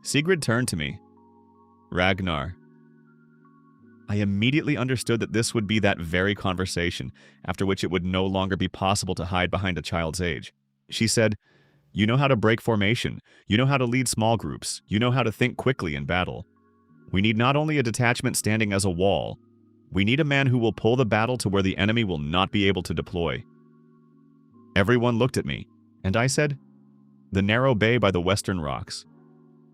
Sigrid turned to me. Ragnar. I immediately understood that this would be that very conversation, after which it would no longer be possible to hide behind a child's age. She said, "You know how to break formation. You know how to lead small groups. You know how to think quickly in battle. We need not only a detachment standing as a wall, we need a man who will pull the battle to where the enemy will not be able to deploy." Everyone looked at me, and I said, "The narrow bay by the western rocks."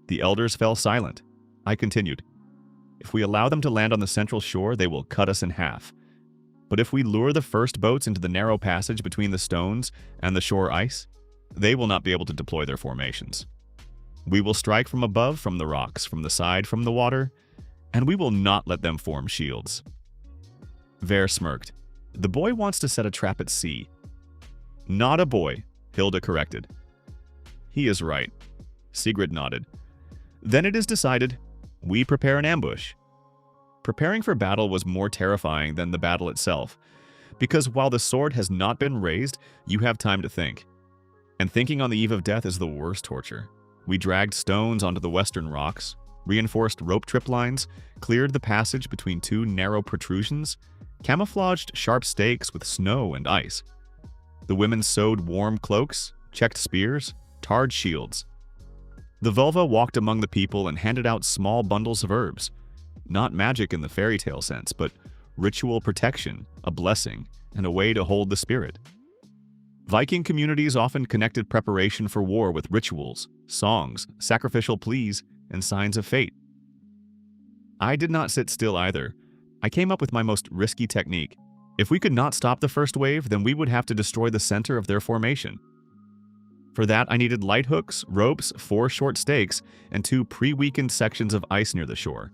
The elders fell silent. I continued, "If we allow them to land on the central shore, they will cut us in half. But if we lure the first boats into the narrow passage between the stones and the shore ice, they will not be able to deploy their formations. We will strike from above, from the rocks, from the side, from the water, and we will not let them form shields." Ver smirked. "The boy wants to set a trap at sea." "Not a boy," Hilda corrected. "He is right." Sigrid nodded. "Then it is decided. We prepare an ambush." Preparing for battle was more terrifying than the battle itself, because while the sword has not been raised, you have time to think. And thinking on the eve of death is the worst torture. We dragged stones onto the western rocks, reinforced rope trip lines, cleared the passage between two narrow protrusions, camouflaged sharp stakes with snow and ice. The women sewed warm cloaks, checked spears, tarred shields. The vulva walked among the people and handed out small bundles of herbs. Not magic in the fairy tale sense, but ritual protection, a blessing, and a way to hold the spirit. Viking communities often connected preparation for war with rituals, songs, sacrificial pleas, and signs of fate. I did not sit still either. I came up with my most risky technique. If we could not stop the first wave, then we would have to destroy the center of their formation. For that, I needed light hooks, ropes, 4 short stakes, and 2 pre-weakened sections of ice near the shore.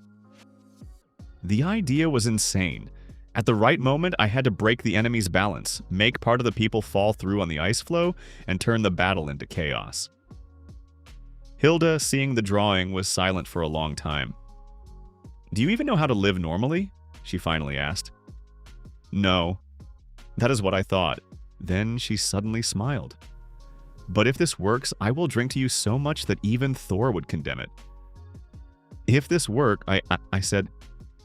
The idea was insane. At the right moment, I had to break the enemy's balance, make part of the people fall through on the ice floe, and turn the battle into chaos. Hilda, seeing the drawing, was silent for a long time. "Do you even know how to live normally?" she finally asked. "No." That is what I thought. Then she suddenly smiled. "But if this works, I will drink to you so much that even Thor would condemn it." "If this work," I said,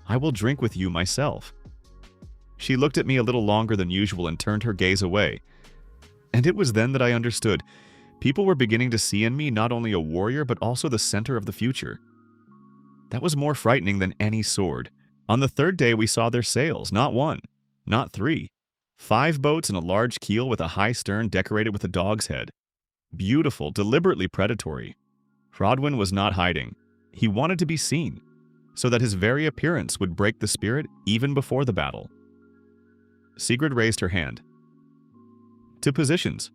"I will drink with you myself." She looked at me a little longer than usual and turned her gaze away. And it was then that I understood. People were beginning to see in me not only a warrior, but also the center of the future. That was more frightening than any sword. On the 3rd day, we saw their sails, not 1, not 3. 5 boats and a large keel with a high stern decorated with a dog's head. Beautiful, deliberately predatory. Hrodwin was not hiding. He wanted to be seen, so that his very appearance would break the spirit even before the battle. Sigrid raised her hand. "To positions."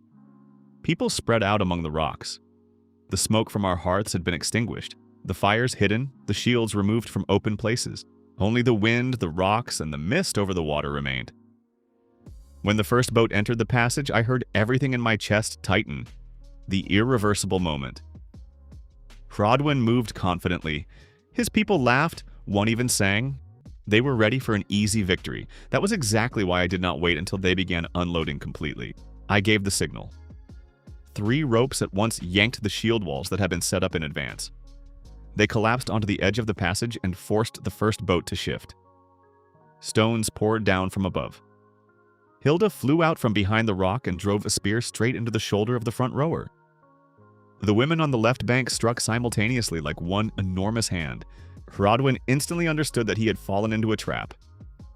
People spread out among the rocks. The smoke from our hearths had been extinguished, the fires hidden, the shields removed from open places. Only the wind, the rocks, and the mist over the water remained. When the first boat entered the passage, I heard everything in my chest tighten. The irreversible moment. Hrodwin moved confidently. His people laughed, one even sang. They were ready for an easy victory. That was exactly why I did not wait until they began unloading completely. I gave the signal. 3 ropes at once yanked the shield walls that had been set up in advance. They collapsed onto the edge of the passage and forced the first boat to shift. Stones poured down from above. Hilda flew out from behind the rock and drove a spear straight into the shoulder of the front rower. The women on the left bank struck simultaneously like one enormous hand. Hrodwin instantly understood that he had fallen into a trap.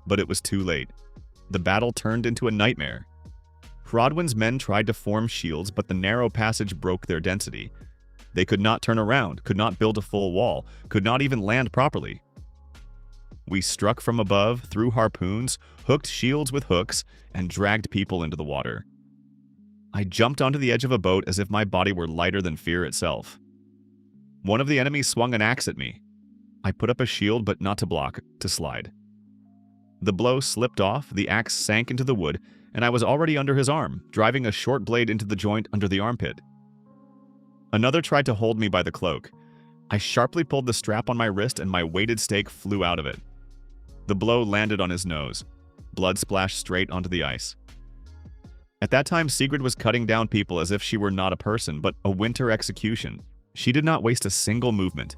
But it was too late. The battle turned into a nightmare. Hrodwin's men tried to form shields, but the narrow passage broke their density. They could not turn around, could not build a full wall, could not even land properly. We struck from above, threw harpoons, hooked shields with hooks, and dragged people into the water. I jumped onto the edge of a boat as if my body were lighter than fear itself. One of the enemies swung an axe at me. I put up a shield, but not to block, to slide. The blow slipped off, the axe sank into the wood, and I was already under his arm, driving a short blade into the joint under the armpit. Another tried to hold me by the cloak. I sharply pulled the strap on my wrist and my weighted stake flew out of it. The blow landed on his nose. Blood splashed straight onto the ice. At that time, Sigrid was cutting down people as if she were not a person, but a winter execution. She did not waste a single movement.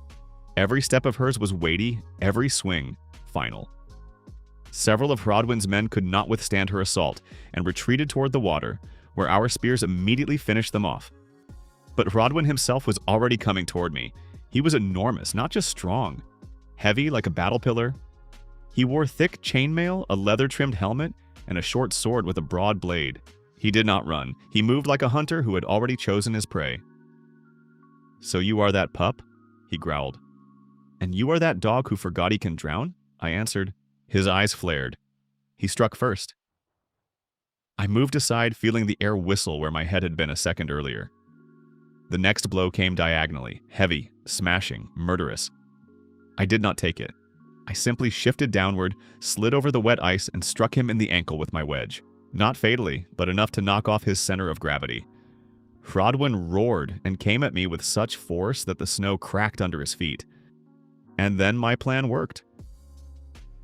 Every step of hers was weighty, every swing final. Several of Hrodwin's men could not withstand her assault and retreated toward the water, where our spears immediately finished them off. But Hrodwin himself was already coming toward me. He was enormous, not just strong. Heavy like a battle pillar. He wore thick chainmail, a leather-trimmed helmet, and a short sword with a broad blade. He did not run. He moved like a hunter who had already chosen his prey. "So you are that pup?" he growled. "And you are that dog who forgot he can drown?" I answered. His eyes flared. He struck first. I moved aside, feeling the air whistle where my head had been a second earlier. The next blow came diagonally, heavy, smashing, murderous. I did not take it. I simply shifted downward, slid over the wet ice, and struck him in the ankle with my wedge. Not fatally, but enough to knock off his center of gravity. Hrodwin roared and came at me with such force that the snow cracked under his feet. And then my plan worked.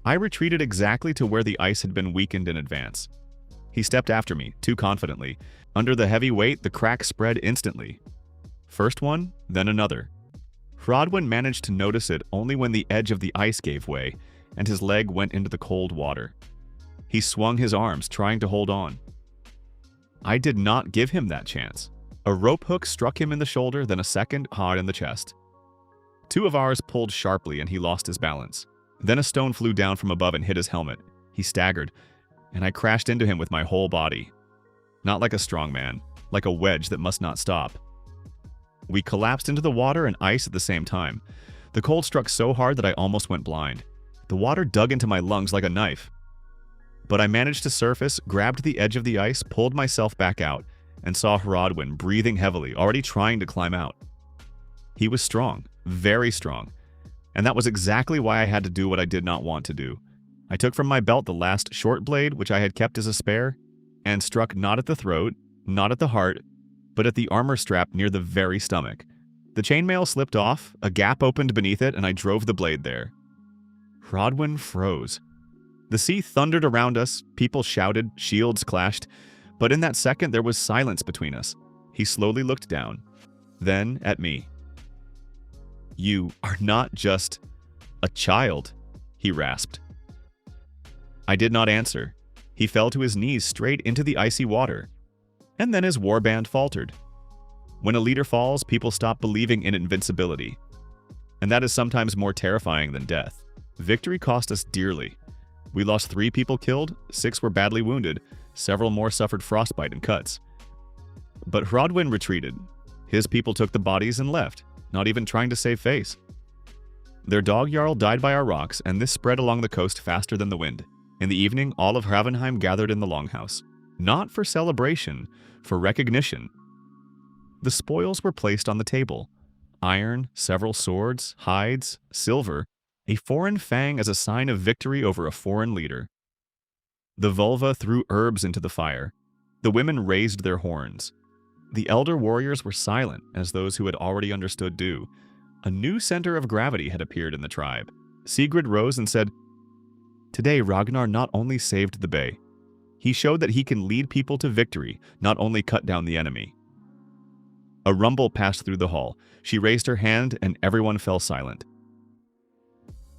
I retreated exactly to where the ice had been weakened in advance. He stepped after me, too confidently. Under the heavy weight, the crack spread instantly. First one, then another. Hrodwin managed to notice it only when the edge of the ice gave way, and his leg went into the cold water. He swung his arms, trying to hold on. I did not give him that chance. A rope hook struck him in the shoulder, then a second hard in the chest. Two of ours pulled sharply and he lost his balance. Then a stone flew down from above and hit his helmet. He staggered, and I crashed into him with my whole body. Not like a strong man, like a wedge that must not stop. We collapsed into the water and ice at the same time. The cold struck so hard that I almost went blind. The water dug into my lungs like a knife. But I managed to surface, grabbed the edge of the ice, pulled myself back out, and saw Hrodwin breathing heavily, already trying to climb out. He was strong, very strong, and that was exactly why I had to do what I did not want to do. I took from my belt the last short blade, which I had kept as a spare, and struck not at the throat, not at the heart, but at the armor strap near the very stomach. The chainmail slipped off, a gap opened beneath it, and I drove the blade there. Hrodwin froze. The sea thundered around us, people shouted, shields clashed, but in that second there was silence between us. He slowly looked down, then at me. "You are not just a child," he rasped. I did not answer. He fell to his knees straight into the icy water. And then his warband faltered. When a leader falls, people stop believing in invincibility. And that is sometimes more terrifying than death. Victory cost us dearly. We lost 3 people killed, 6 were badly wounded, several more suffered frostbite and cuts. But Hrodwin retreated. His people took the bodies and left, not even trying to save face. Their dog Jarl died by our rocks, and this spread along the coast faster than the wind. In the evening, all of Hravenheim gathered in the Longhouse. Not for celebration, for recognition. The spoils were placed on the table. Iron, several swords, hides, silver, a foreign fang as a sign of victory over a foreign leader. The vulva threw herbs into the fire. The women raised their horns. The elder warriors were silent, as those who had already understood do. A new center of gravity had appeared in the tribe. Sigrid rose and said, "Today Ragnar not only saved the bay, he showed that he can lead people to victory, not only cut down the enemy." A rumble passed through the hall. She raised her hand and everyone fell silent.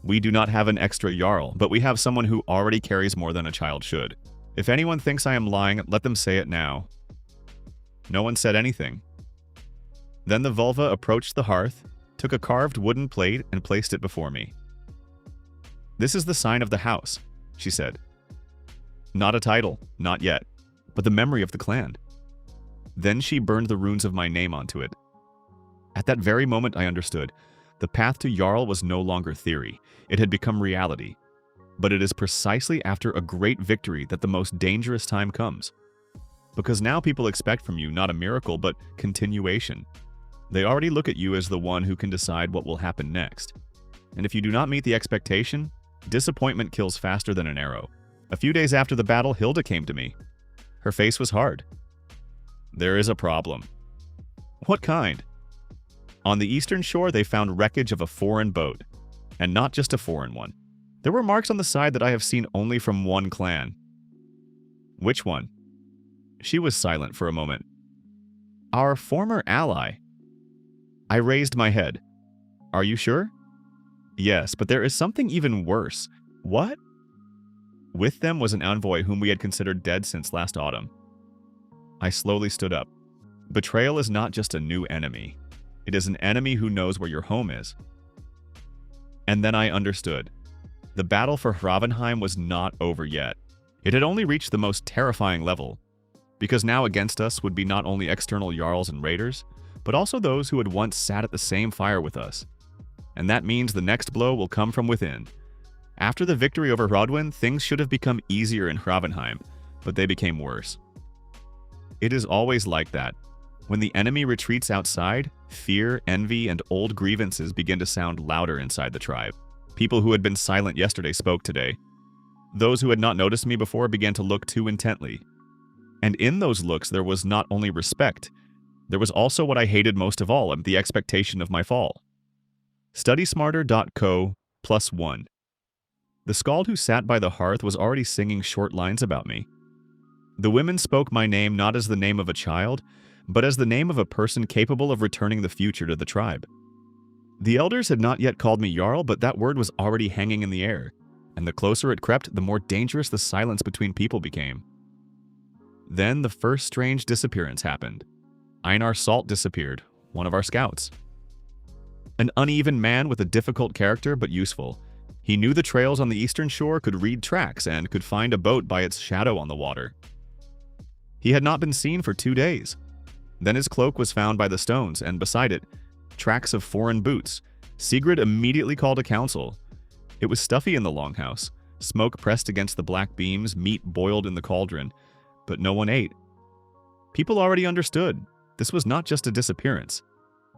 "We do not have an extra Jarl, but we have someone who already carries more than a child should. If anyone thinks I am lying, let them say it now." No one said anything. Then the vulva approached the hearth, took a carved wooden plate and placed it before me. "This is the sign of the house," she said. Not a title, not yet, but the memory of the clan. Then she burned the runes of my name onto it. At that very moment I understood. The path to Jarl was no longer theory. It had become reality. But it is precisely after a great victory that the most dangerous time comes. Because now people expect from you not a miracle, but continuation. They already look at you as the one who can decide what will happen next. And if you do not meet the expectation, disappointment kills faster than an arrow. A few days after the battle, Hilda came to me. Her face was hard. "There is a problem." "What kind?" On the eastern shore, they found wreckage of a foreign boat, and not just a foreign one. There were marks on the side that I have seen only from one clan. Which one? She was silent for a moment. Our former ally. I raised my head. Are you sure? Yes, but there is something even worse. What? With them was an envoy whom we had considered dead since last autumn. I slowly stood up. Betrayal is not just a new enemy. It is an enemy who knows where your home is. And then I understood. The battle for Hravenheim was not over yet. It had only reached the most terrifying level, because now against us would be not only external Jarls and raiders, but also those who had once sat at the same fire with us. And that means the next blow will come from within. After the victory over Hrodwyn, things should have become easier in Hravenheim, but they became worse. It is always like that. When the enemy retreats outside, fear, envy, and old grievances begin to sound louder inside the tribe. People who had been silent yesterday spoke today. Those who had not noticed me before began to look too intently. And in those looks there was not only respect, there was also what I hated most of all, the expectation of my fall. StudySmarter.co+1. The skald who sat by the hearth was already singing short lines about me. The women spoke my name not as the name of a child, but as the name of a person capable of returning the future to the tribe. The elders had not yet called me Jarl, but that word was already hanging in the air, and the closer it crept, the more dangerous the silence between people became. Then the first strange disappearance happened. Einar Salt disappeared, one of our scouts. An uneven man with a difficult character but useful. He knew the trails on the eastern shore, could read tracks, and could find a boat by its shadow on the water. He had not been seen for 2 days. Then his cloak was found by the stones, and beside it, tracks of foreign boots. Sigrid immediately called a council. It was stuffy in the longhouse. Smoke pressed against the black beams, meat boiled in the cauldron, but no one ate. People already understood. This was not just a disappearance.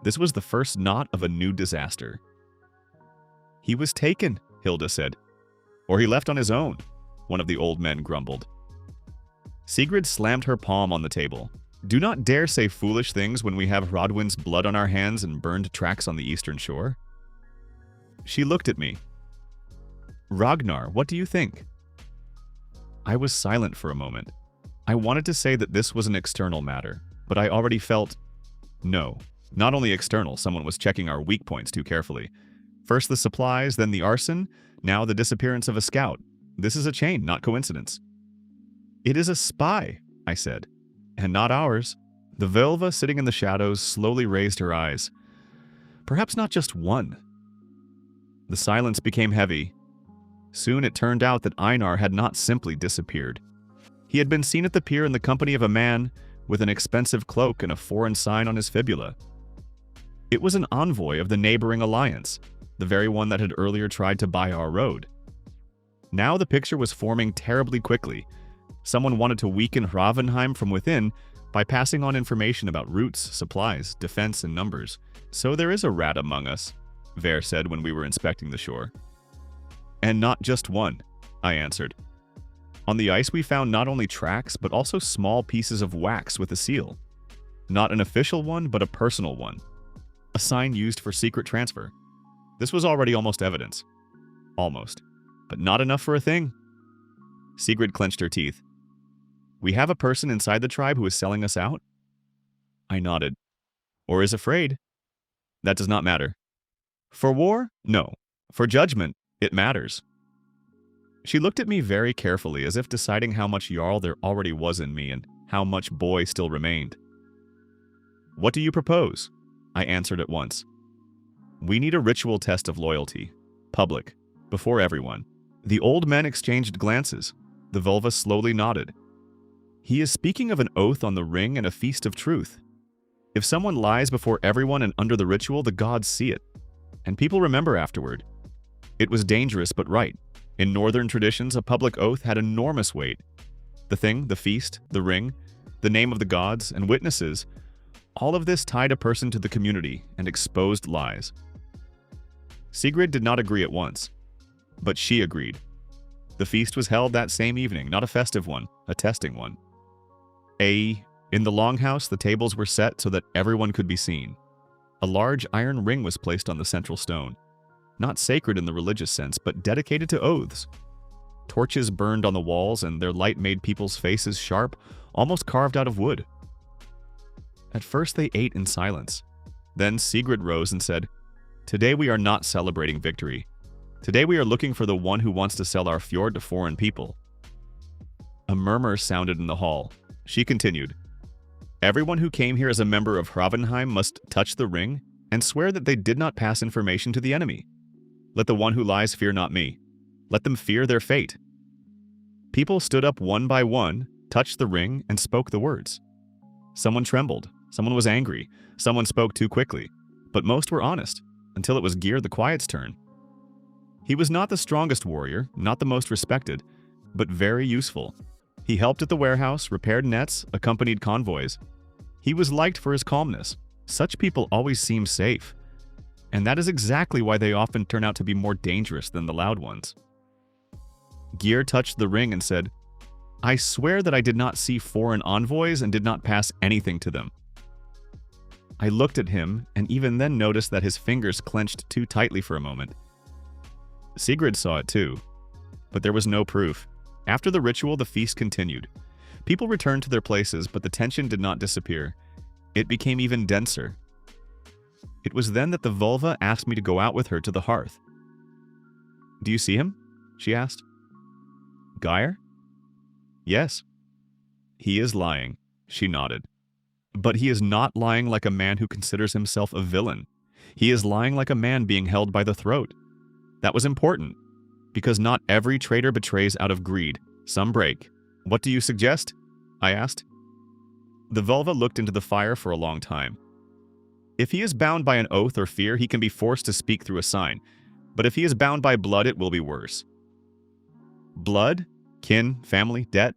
This was the first knot of a new disaster. He was taken, Hilda said. Or he left on his own, one of the old men grumbled. Sigrid slammed her palm on the table. Do not dare say foolish things when we have Hrodwyn's blood on our hands and burned tracks on the eastern shore. She looked at me. Ragnar, what do you think? I was silent for a moment. I wanted to say that this was an external matter, but I already felt... No, not only external, someone was checking our weak points too carefully. First the supplies, then the arson, now the disappearance of a scout. This is a chain, not coincidence. It is a spy, I said. And not ours. The Völva, sitting in the shadows, slowly raised her eyes. Perhaps not just one. The silence became heavy. Soon it turned out that Einar had not simply disappeared. He had been seen at the pier in the company of a man with an expensive cloak and a foreign sign on his fibula. It was an envoy of the neighboring alliance, the very one that had earlier tried to buy our road. Now the picture was forming terribly quickly. Someone wanted to weaken Hravenheim from within by passing on information about routes, supplies, defense, and numbers. So there is a rat among us, Ver said when we were inspecting the shore. And not just one, I answered. On the ice we found not only tracks, but also small pieces of wax with a seal. Not an official one, but a personal one. A sign used for secret transfer. This was already almost evidence. Almost. But not enough for a thing. Sigrid clenched her teeth. We have a person inside the tribe who is selling us out? I nodded. Or is afraid. That does not matter. For war? No. For judgment, it matters. She looked at me very carefully, as if deciding how much Jarl there already was in me and how much boy still remained. What do you propose? I answered at once. We need a ritual test of loyalty. Public. Before everyone. The old men exchanged glances. The Völva slowly nodded. He is speaking of an oath on the ring and a feast of truth. If someone lies before everyone and under the ritual, the gods see it. And people remember afterward. It was dangerous but right. In northern traditions, a public oath had enormous weight. The thing, the feast, the ring, the name of the gods, and witnesses, all of this tied a person to the community and exposed lies. Sigrid did not agree at once, but she agreed. The feast was held that same evening, not a festive one, a testing one. In the longhouse, the tables were set so that everyone could be seen. A large iron ring was placed on the central stone, not sacred in the religious sense, but dedicated to oaths. Torches burned on the walls, and their light made people's faces sharp, almost carved out of wood. At first they ate in silence. Then Sigrid rose and said, "Today we are not celebrating victory. Today we are looking for the one who wants to sell our fjord to foreign people." A murmur sounded in the hall. She continued, "Everyone who came here as a member of Hravenheim must touch the ring and swear that they did not pass information to the enemy. Let the one who lies fear not me. Let them fear their fate." People stood up one by one, touched the ring, and spoke the words. Someone trembled, someone was angry, someone spoke too quickly, but most were honest, until it was Gear the Quiet's turn. He was not the strongest warrior, not the most respected, but very useful. He helped at the warehouse, repaired nets, accompanied convoys. He was liked for his calmness. Such people always seem safe. And that is exactly why they often turn out to be more dangerous than the loud ones. Gear touched the ring and said, "I swear that I did not see foreign envoys and did not pass anything to them." I looked at him and even then noticed that his fingers clenched too tightly for a moment. Sigrid saw it too, but there was no proof. After the ritual, the feast continued. People returned to their places, but the tension did not disappear. It became even denser. It was then that the vulva asked me to go out with her to the hearth. "Do you see him?" she asked. "Geir?" "Yes." "He is lying," she nodded. "But he is not lying like a man who considers himself a villain. He is lying like a man being held by the throat. That was important, because not every traitor betrays out of greed. Some break. What do you suggest?" I asked. The vulva looked into the fire for a long time. "If he is bound by an oath or fear, he can be forced to speak through a sign. But if he is bound by blood, it will be worse." Blood? Kin? Family? Debt?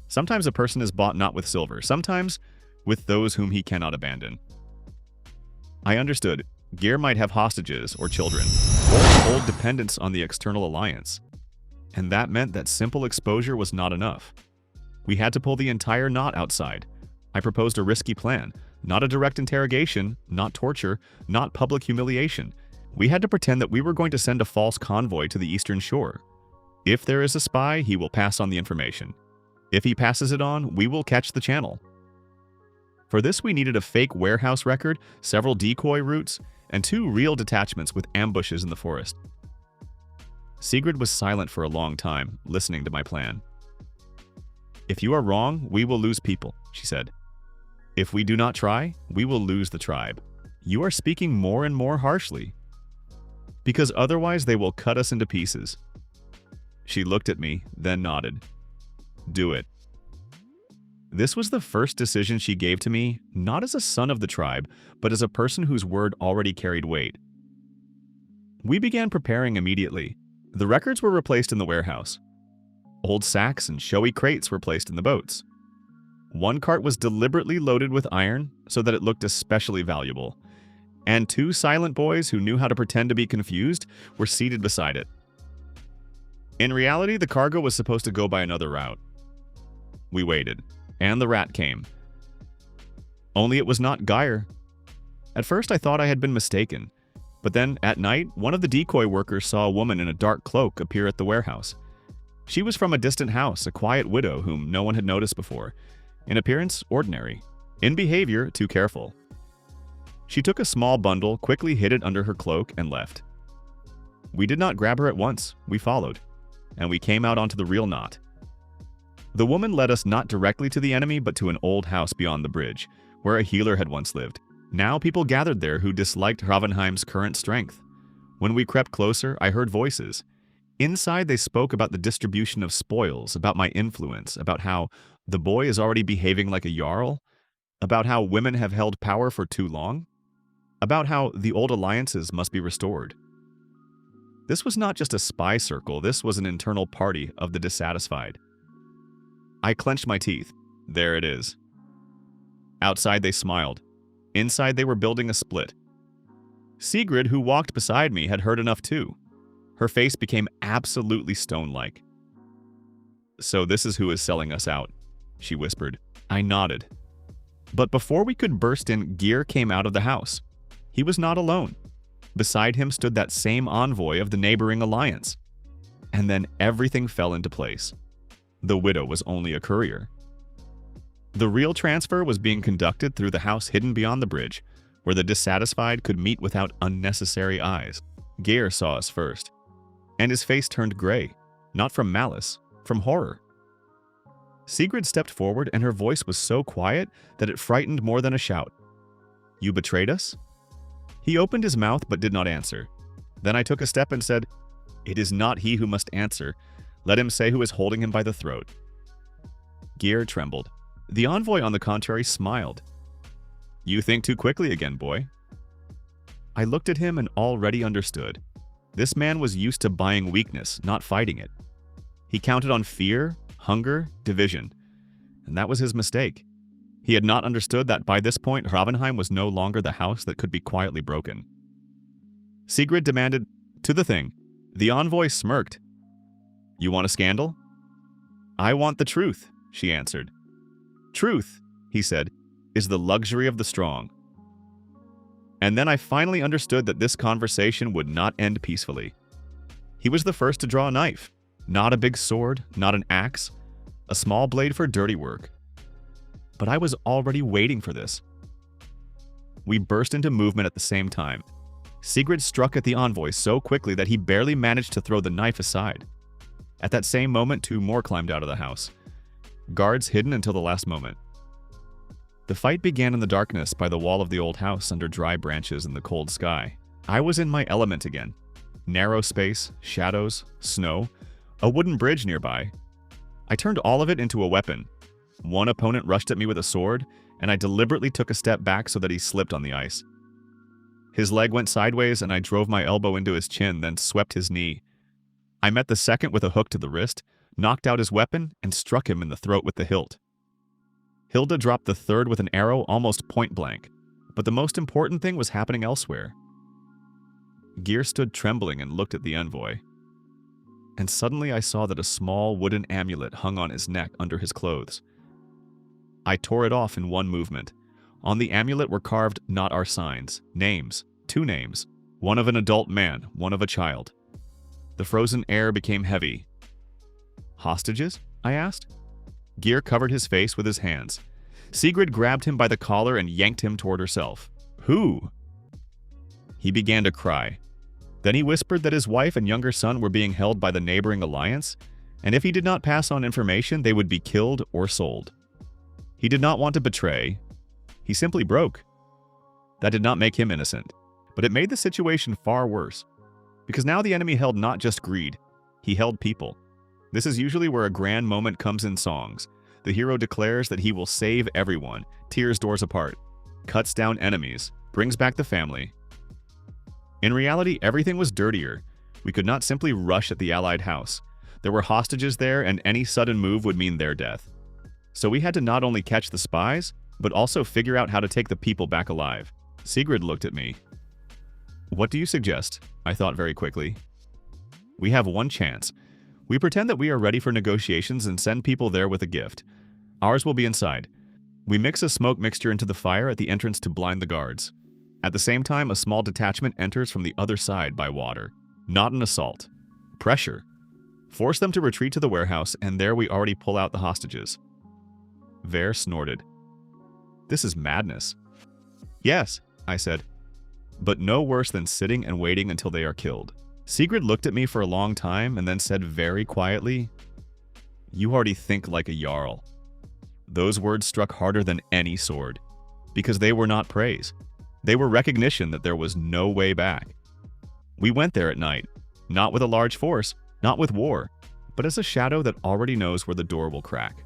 Sometimes a person is bought not with silver, sometimes with those whom he cannot abandon. I understood. Gear might have hostages or children, or old dependence on the external alliance. And that meant that simple exposure was not enough. We had to pull the entire knot outside. I proposed a risky plan, not a direct interrogation, not torture, not public humiliation. We had to pretend that we were going to send a false convoy to the eastern shore. If there is a spy, he will pass on the information. If he passes it on, we will catch the channel. For this, we needed a fake warehouse record, several decoy routes, and 2 real detachments with ambushes in the forest. Sigrid was silent for a long time, listening to my plan. "If you are wrong, we will lose people," she said. "If we do not try, we will lose the tribe. You are speaking more and more harshly. Because otherwise they will cut us into pieces." She looked at me, then nodded. "Do it." This was the first decision she gave to me, not as a son of the tribe, but as a person whose word already carried weight. We began preparing immediately. The records were replaced in the warehouse. Old sacks and showy crates were placed in the boats. One cart was deliberately loaded with iron so that it looked especially valuable, and 2 silent boys who knew how to pretend to be confused were seated beside it. In reality, the cargo was supposed to go by another route. We waited, and the rat came. Only it was not Geir. At first I thought I had been mistaken, but then, at night, one of the decoy workers saw a woman in a dark cloak appear at the warehouse. She was from a distant house, a quiet widow whom no one had noticed before. In appearance, ordinary. In behavior, too careful. She took a small bundle, quickly hid it under her cloak, and left. We did not grab her at once, we followed, and we came out onto the real knot. The woman led us not directly to the enemy, but to an old house beyond the bridge, where a healer had once lived. Now people gathered there who disliked Hravenheim's current strength. When we crept closer, I heard voices. Inside, they spoke about the distribution of spoils, about my influence, about how the boy is already behaving like a Jarl, about how women have held power for too long, about how the old alliances must be restored. This was not just a spy circle, this was an internal party of the dissatisfied. I clenched my teeth. There it is. Outside, they smiled. Inside, they were building a split. Sigrid, who walked beside me, had heard enough too. Her face became absolutely stone-like. "So this is who is selling us out," she whispered. I nodded. But before we could burst in, Gear came out of the house. He was not alone. Beside him stood that same envoy of the neighboring alliance. And then everything fell into place. The widow was only a courier. The real transfer was being conducted through the house hidden beyond the bridge, where the dissatisfied could meet without unnecessary eyes. Geir saw us first, and his face turned gray, not from malice, from horror. Sigrid stepped forward, and her voice was so quiet that it frightened more than a shout. "You betrayed us?" He opened his mouth but did not answer. Then I took a step and said, "It is not he who must answer. Let him say who is holding him by the throat." Geir trembled. The envoy, on the contrary, smiled. "You think too quickly again, boy." I looked at him and already understood. This man was used to buying weakness, not fighting it. He counted on fear, hunger, division. And that was his mistake. He had not understood that by this point, Hravenheim was no longer the house that could be quietly broken. Sigrid demanded, "To the thing." The envoy smirked. "You want a scandal?" "I want the truth," she answered. "Truth," he said, "is the luxury of the strong." And then I finally understood that this conversation would not end peacefully. He was the first to draw a knife. Not a big sword, not an axe, a small blade for dirty work. But I was already waiting for this. We burst into movement at the same time. Sigrid struck at the envoy so quickly that he barely managed to throw the knife aside. At that same moment, 2 more climbed out of the house. Guards hidden until the last moment. The fight began in the darkness by the wall of the old house under dry branches in the cold sky. I was in my element again. Narrow space, shadows, snow, a wooden bridge nearby. I turned all of it into a weapon. One opponent rushed at me with a sword, and I deliberately took a step back so that he slipped on the ice. His leg went sideways, and I drove my elbow into his chin, then swept his knee. I met the second with a hook to the wrist, knocked out his weapon, and struck him in the throat with the hilt. Hilda dropped the third with an arrow almost point blank, but the most important thing was happening elsewhere. Geir stood trembling and looked at the envoy. And suddenly I saw that a small wooden amulet hung on his neck under his clothes. I tore it off in one movement. On the amulet were carved not our signs, names, 2 names, one of an adult man, one of a child. The frozen air became heavy. "Hostages?" I asked. Geir covered his face with his hands. Sigrid grabbed him by the collar and yanked him toward herself. "Who?" He began to cry. Then he whispered that his wife and younger son were being held by the neighboring alliance, and if he did not pass on information, they would be killed or sold. He did not want to betray. He simply broke. That did not make him innocent, but it made the situation far worse. Because now the enemy held not just greed, he held people. This is usually where a grand moment comes in songs. The hero declares that he will save everyone, tears doors apart, cuts down enemies, brings back the family. In reality, everything was dirtier. We could not simply rush at the Allied house. There were hostages there, and any sudden move would mean their death. So we had to not only catch the spies, but also figure out how to take the people back alive. Sigrid looked at me. "What do you suggest?" I thought very quickly. "We have one chance. We pretend that we are ready for negotiations and send people there with a gift. Ours will be inside. We mix a smoke mixture into the fire at the entrance to blind the guards. At the same time, a small detachment enters from the other side by water. Not an assault. Pressure. Force them to retreat to the warehouse, and there we already pull out the hostages." Ver snorted. "This is madness." "Yes," I said, "but no worse than sitting and waiting until they are killed." Sigrid looked at me for a long time and then said very quietly, "You already think like a Jarl." Those words struck harder than any sword, because they were not praise. They were recognition that there was no way back. We went there at night, not with a large force, not with war, but as a shadow that already knows where the door will crack.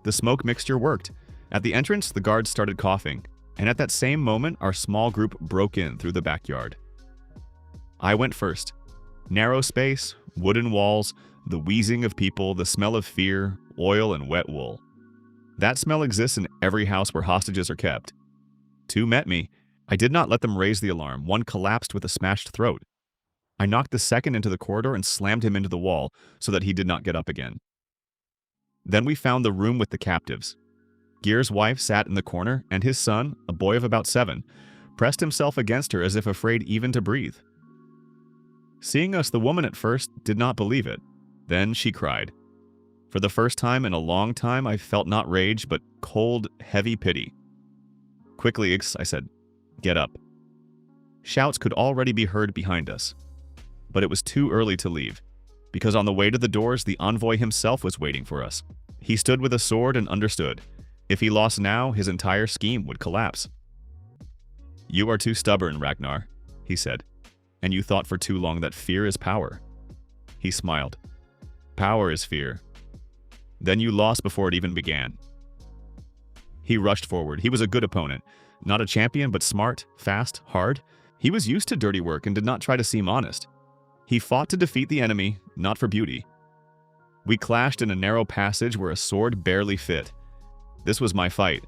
The smoke mixture worked. At the entrance, the guards started coughing, and at that same moment, our small group broke in through the backyard. I went first. Narrow space, wooden walls, the wheezing of people, the smell of fear, oil, and wet wool. That smell exists in every house where hostages are kept. 2 met me. I did not let them raise the alarm. One collapsed with a smashed throat. I knocked the second into the corridor and slammed him into the wall so that he did not get up again. Then we found the room with the captives. Geir's wife sat in the corner, and his son, a boy of about 7, pressed himself against her as if afraid even to breathe. Seeing us, the woman at first did not believe it. Then she cried. For the first time in a long time, I felt not rage, but cold, heavy pity. Quickly, I said, "Get up." Shouts could already be heard behind us. But it was too early to leave, because on the way to the doors, the envoy himself was waiting for us. He stood with a sword and understood. If he lost now, his entire scheme would collapse. "You are too stubborn, Ragnar," he said, "and you thought for too long that fear is power." He smiled. "Power is fear. Then you lost before it even began." He rushed forward. He was a good opponent. Not a champion, but smart, fast, hard. He was used to dirty work and did not try to seem honest. He fought to defeat the enemy, not for beauty. We clashed in a narrow passage where a sword barely fit. This was my fight.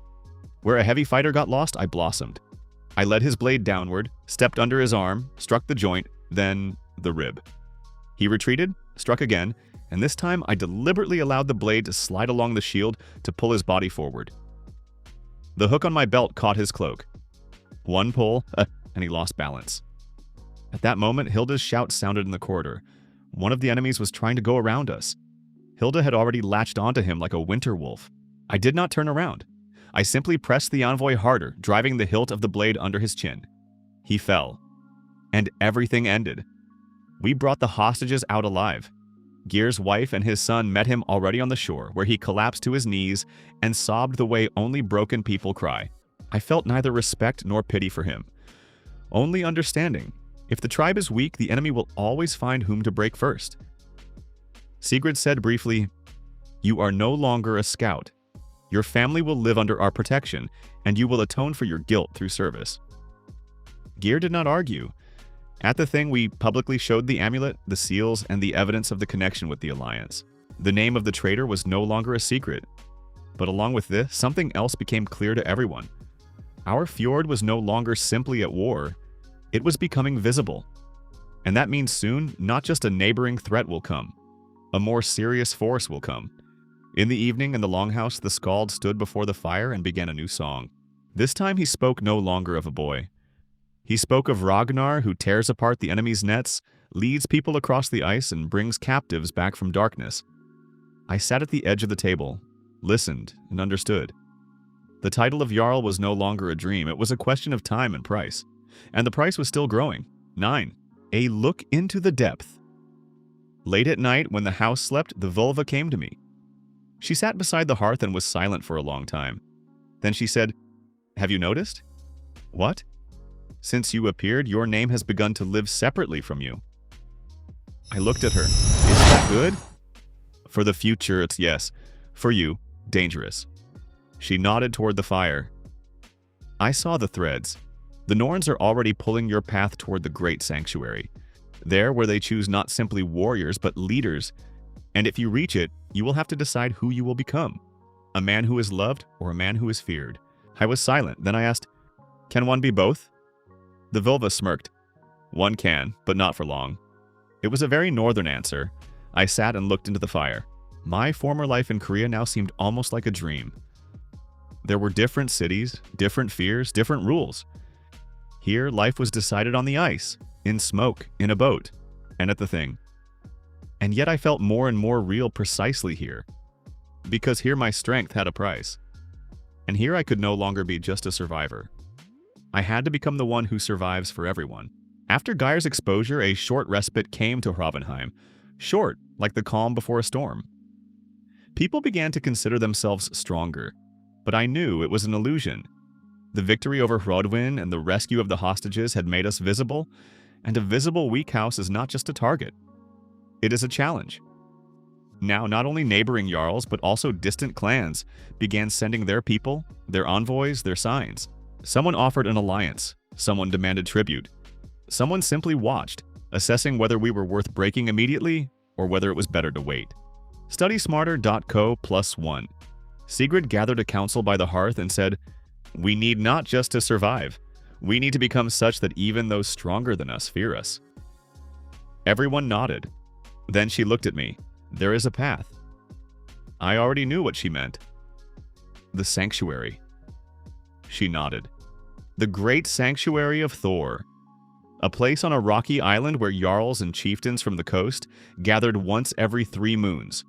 Where a heavy fighter got lost, I blossomed. I led his blade downward, stepped under his arm, struck the joint, then the rib. He retreated, struck again, and this time I deliberately allowed the blade to slide along the shield to pull his body forward. The hook on my belt caught his cloak. One pull, and he lost balance. At that moment, Hilda's shout sounded in the corridor. One of the enemies was trying to go around us. Hilda had already latched onto him like a winter wolf. I did not turn around. I simply pressed the envoy harder, driving the hilt of the blade under his chin. He fell. And everything ended. We brought the hostages out alive. Gyr's wife and his son met him already on the shore, where he collapsed to his knees and sobbed the way only broken people cry. I felt neither respect nor pity for him. Only understanding. If the tribe is weak, the enemy will always find whom to break first. Sigrid said briefly, "You are no longer a scout. Your family will live under our protection, and you will atone for your guilt through service." Gyr did not argue. At the thing, we publicly showed the amulet, the seals, and the evidence of the connection with the Alliance. The name of the traitor was no longer a secret. But along with this, something else became clear to everyone. Our fjord was no longer simply at war. It was becoming visible. And that means soon, not just a neighboring threat will come. A more serious force will come. In the evening in the longhouse, the skald stood before the fire and began a new song. This time he spoke no longer of a boy. He spoke of Ragnar, who tears apart the enemy's nets, leads people across the ice, and brings captives back from darkness. I sat at the edge of the table, listened, and understood. The title of Jarl was no longer a dream. It was a question of time and price. And the price was still growing. 9. A look into the depth. Late at night, when the house slept, the vulva came to me. She sat beside the hearth and was silent for a long time. Then she said, "Have you noticed?" "What?" "Since you appeared, your name has begun to live separately from you." I looked at her. "Is that good?" "For the future, it's yes. For you, dangerous." She nodded toward the fire. I saw the threads. The Norns are already pulling your path toward the great sanctuary. There where they choose not simply warriors, but leaders. And if you reach it, you will have to decide who you will become. A man who is loved or a man who is feared. I was silent. Then I asked, "Can one be both?" The vulva smirked. "One can, but not for long." It was a very northern answer. I sat and looked into the fire. My former life in Korea now seemed almost like a dream. There were different cities, different fears, different rules. Here, life was decided on the ice, in smoke, in a boat, and at the thing. And yet I felt more and more real precisely here. Because here my strength had a price. And here I could no longer be just a survivor. I had to become the one who survives for everyone. After Gyr's exposure, a short respite came to Hravenheim. Short, like the calm before a storm. People began to consider themselves stronger. But I knew it was an illusion. The victory over Hrodwin and the rescue of the hostages had made us visible, and a visible weak house is not just a target. It is a challenge. Now, not only neighboring Jarls, but also distant clans began sending their people, their envoys, their signs. Someone offered an alliance. Someone demanded tribute. Someone simply watched, assessing whether we were worth breaking immediately or whether it was better to wait. StudySmarter.co+1. Sigrid gathered a council by the hearth and said, "We need not just to survive. We need to become such that even those stronger than us fear us." Everyone nodded. Then she looked at me. "There is a path." I already knew what she meant. "The sanctuary." She nodded. The Great Sanctuary of Thor, a place on a rocky island where jarls and chieftains from the coast gathered once every 3 moons.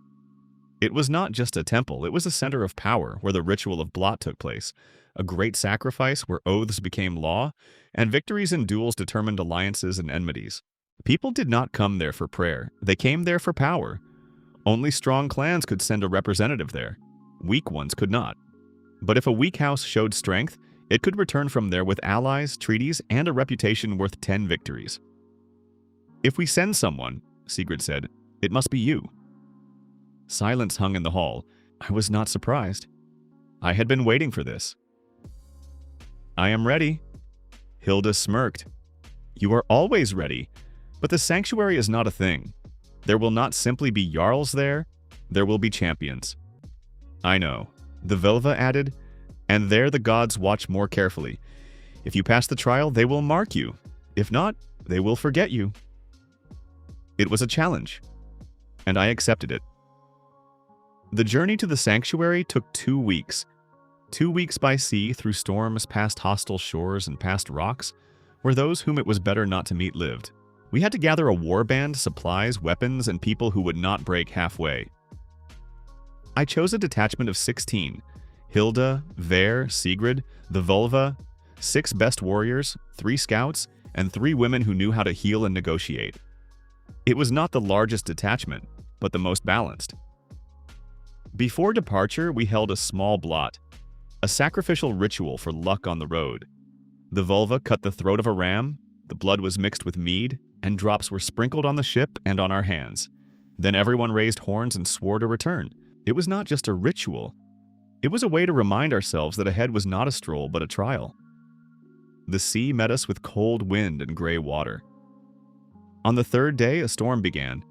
It was not just a temple, it was a center of power where the ritual of Blot took place, a great sacrifice where oaths became law, and victories in duels determined alliances and enmities. People did not come there for prayer, they came there for power. Only strong clans could send a representative there. Weak ones could not. But if a weak house showed strength, it could return from there with allies, treaties, and a reputation worth 10 victories. "If we send someone," Sigrid said, "it must be you." Silence hung in the hall. I was not surprised. I had been waiting for this. "I am ready." Hilda smirked. "You are always ready, but the sanctuary is not a thing. There will not simply be jarls there, there will be champions." "I know," the Velva added, "and there the gods watch more carefully. If you pass the trial, they will mark you. If not, they will forget you." It was a challenge, and I accepted it. The journey to the sanctuary took 2 weeks. 2 weeks by sea through storms, past hostile shores and past rocks, where those whom it was better not to meet lived. We had to gather a warband, supplies, weapons, and people who would not break halfway. I chose a detachment of 16. Hilda, Ver, Sigrid, the Vulva, 6 best warriors, 3 scouts, and 3 women who knew how to heal and negotiate. It was not the largest detachment, but the most balanced. Before departure, we held a small blot, a sacrificial ritual for luck on the road. The Vulva cut the throat of a ram, the blood was mixed with mead, and drops were sprinkled on the ship and on our hands. Then everyone raised horns and swore to return. It was not just a ritual. It was a way to remind ourselves that ahead was not a stroll but a trial. The sea met us with cold wind and gray water. On the 3rd day, a storm began.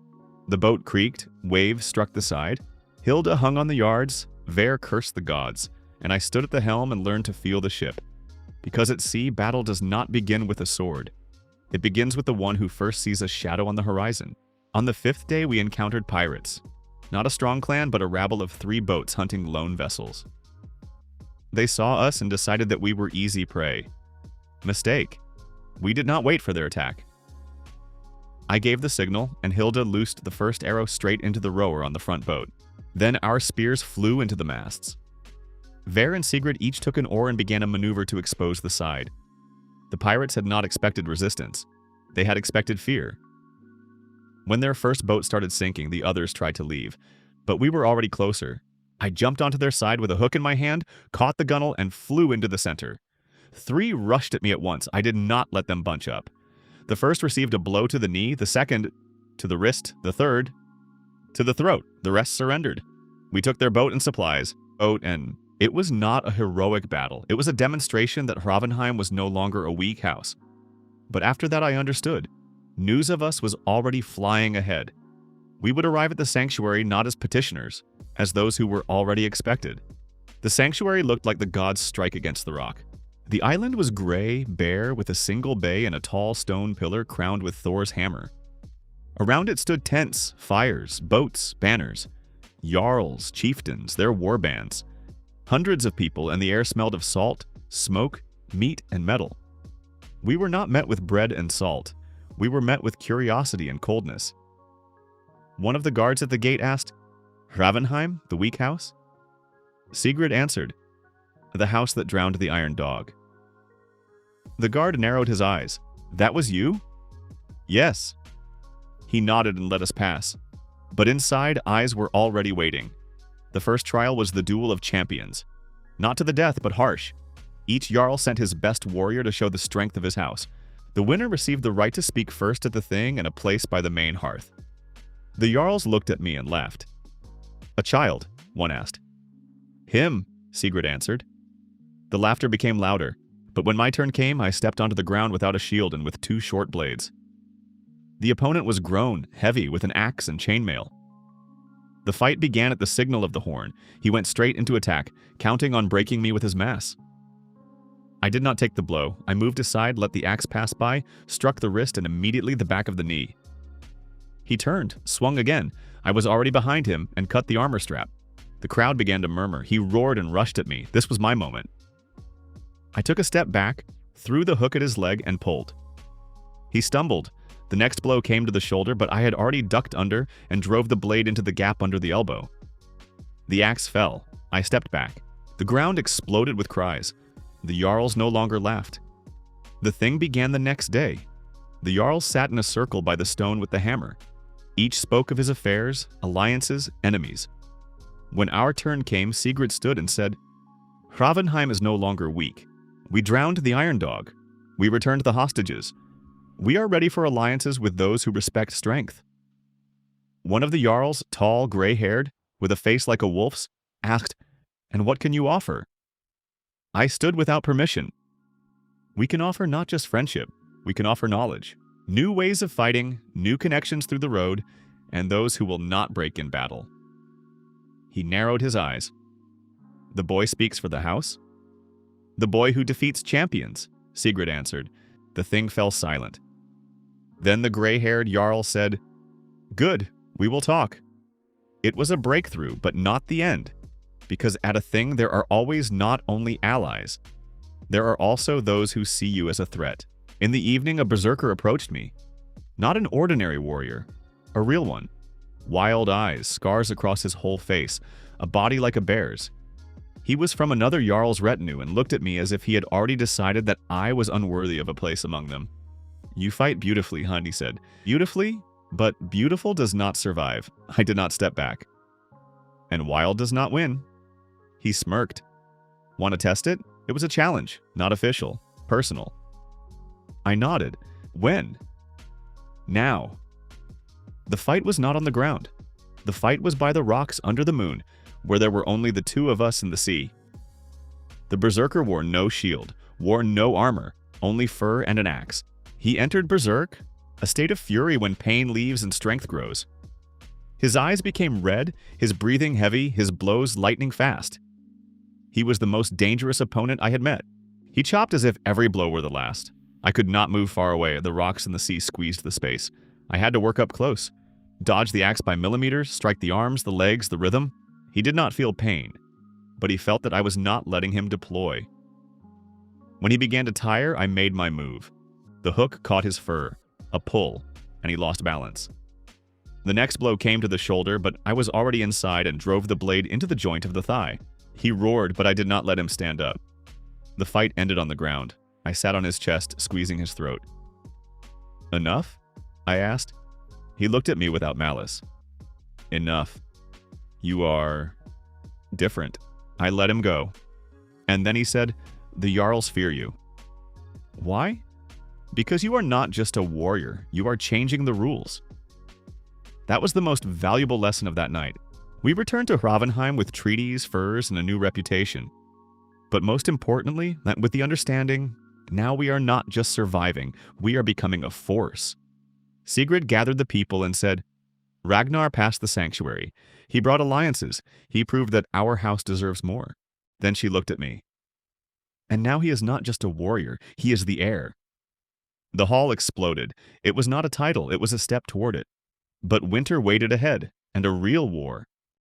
The boat creaked, waves struck the side. Hilda hung on the yards, Ver cursed the gods, and I stood at the helm and learned to feel the ship. Because at sea, battle does not begin with a sword. It begins with the one who first sees a shadow on the horizon. On the 5th day, we encountered pirates. Not a strong clan, but a rabble of 3 boats hunting lone vessels. They saw us and decided that we were easy prey. Mistake. We did not wait for their attack. I gave the signal, and Hilda loosed the first arrow straight into the rower on the front boat. Then our spears flew into the masts. Ver and Sigrid each took an oar and began a maneuver to expose the side. The pirates had not expected resistance. They had expected fear. When their first boat started sinking, the others tried to leave, but we were already closer. I jumped onto their side with a hook in my hand, caught the gunwale, and flew into the center. 3 rushed at me at once. I did not let them bunch up. The first received a blow to the knee, the second to the wrist, the third to the throat. The rest surrendered. We took their boat and supplies. It was not a heroic battle. It was a demonstration that Hravenheim was no longer a weak house. But after that I understood. News of us was already flying ahead. We would arrive at the sanctuary not as petitioners, as those who were already expected. The sanctuary looked like the gods' strike against the rock. The island was gray, bare, with a single bay and a tall stone pillar crowned with Thor's hammer. Around it stood tents, fires, boats, banners, jarls, chieftains, their warbands. Hundreds of people, and the air smelled of salt, smoke, meat, and metal. We were not met with bread and salt. We were met with curiosity and coldness. One of the guards at the gate asked, "Hravenheim, the weak house?" Sigrid answered, "The house that drowned the iron dog." The guard narrowed his eyes. "That was you?" "Yes." He nodded and let us pass. But inside, eyes were already waiting. The first trial was the duel of champions. Not to the death, but harsh. Each jarl sent his best warrior to show the strength of his house. The winner received the right to speak first at the thing and a place by the main hearth. The jarls looked at me and laughed. "A child?" one asked. "Him," Sigrid answered. The laughter became louder, but when my turn came, I stepped onto the ground without a shield and with 2 short blades. The opponent was grown, heavy, with an axe and chainmail. The fight began at the signal of the horn. He went straight into attack, counting on breaking me with his mass. I did not take the blow. I moved aside, let the axe pass by, struck the wrist and immediately the back of the knee. He turned, swung again. I was already behind him and cut the armor strap. The crowd began to murmur. He roared and rushed at me. This was my moment. I took a step back, threw the hook at his leg, and pulled. He stumbled. The next blow came to the shoulder, but I had already ducked under and drove the blade into the gap under the elbow. The axe fell. I stepped back. The ground exploded with cries. The Jarls no longer laughed. The thing began the next day. The Jarls sat in a circle by the stone with the hammer. Each spoke of his affairs, alliances, enemies. When our turn came, Sigrid stood and said, "Hravenheim is no longer weak. We drowned the Iron Dog. We returned the hostages. We are ready for alliances with those who respect strength." One of the Jarls, tall, gray-haired, with a face like a wolf's, asked, "And what can you offer?" I stood without permission. "We can offer not just friendship, we can offer knowledge, new ways of fighting, new connections through the road, and those who will not break in battle." He narrowed his eyes. "The boy speaks for the house?" "The boy who defeats champions," Sigrid answered. The thing fell silent. Then the gray-haired Jarl said, "Good, we will talk." It was a breakthrough, but not the end. Because at a thing there are always not only allies. There are also those who see you as a threat. In the evening, a berserker approached me. Not an ordinary warrior, a real one. Wild eyes, scars across his whole face, a body like a bear's. He was from another Jarl's retinue and looked at me as if he had already decided that I was unworthy of a place among them. "You fight beautifully, Hun," he said. "Beautifully? But beautiful does not survive." I did not step back. "And wild does not win." He smirked. "Want to test it?" It was a challenge, not official, personal. I nodded. "When?" "Now." The fight was not on the ground. The fight was by the rocks under the moon, where there were only the two of us in the sea. The berserker wore no shield, wore no armor, only fur and an axe. He entered berserk, a state of fury when pain leaves and strength grows. His eyes became red, his breathing heavy, his blows lightning fast. He was the most dangerous opponent I had met. He chopped as if every blow were the last. I could not move far away. The rocks and the sea squeezed the space. I had to work up close. Dodge the axe by millimeters, strike the arms, the legs, the rhythm. He did not feel pain, but he felt that I was not letting him deploy. When he began to tire, I made my move. The hook caught his fur, a pull, and he lost balance. The next blow came to the shoulder, but I was already inside and drove the blade into the joint of the thigh. He roared, but I did not let him stand up. The fight ended on the ground. I sat on his chest, squeezing his throat. "Enough?" I asked. He looked at me without malice. "Enough. You are different." I let him go. And then he said, "The Jarls fear you." "Why?" "Because you are not just a warrior. You are changing the rules." That was the most valuable lesson of that night. We returned to Hravenheim with treaties, furs, and a new reputation. But most importantly, that with the understanding, now we are not just surviving, we are becoming a force. Sigrid gathered the people and said, "Ragnar passed the sanctuary. He brought alliances. He proved that our house deserves more." Then she looked at me. "And now he is not just a warrior, he is the heir." The hall exploded. It was not a title, it was a step toward it. But winter waited ahead, and a real war.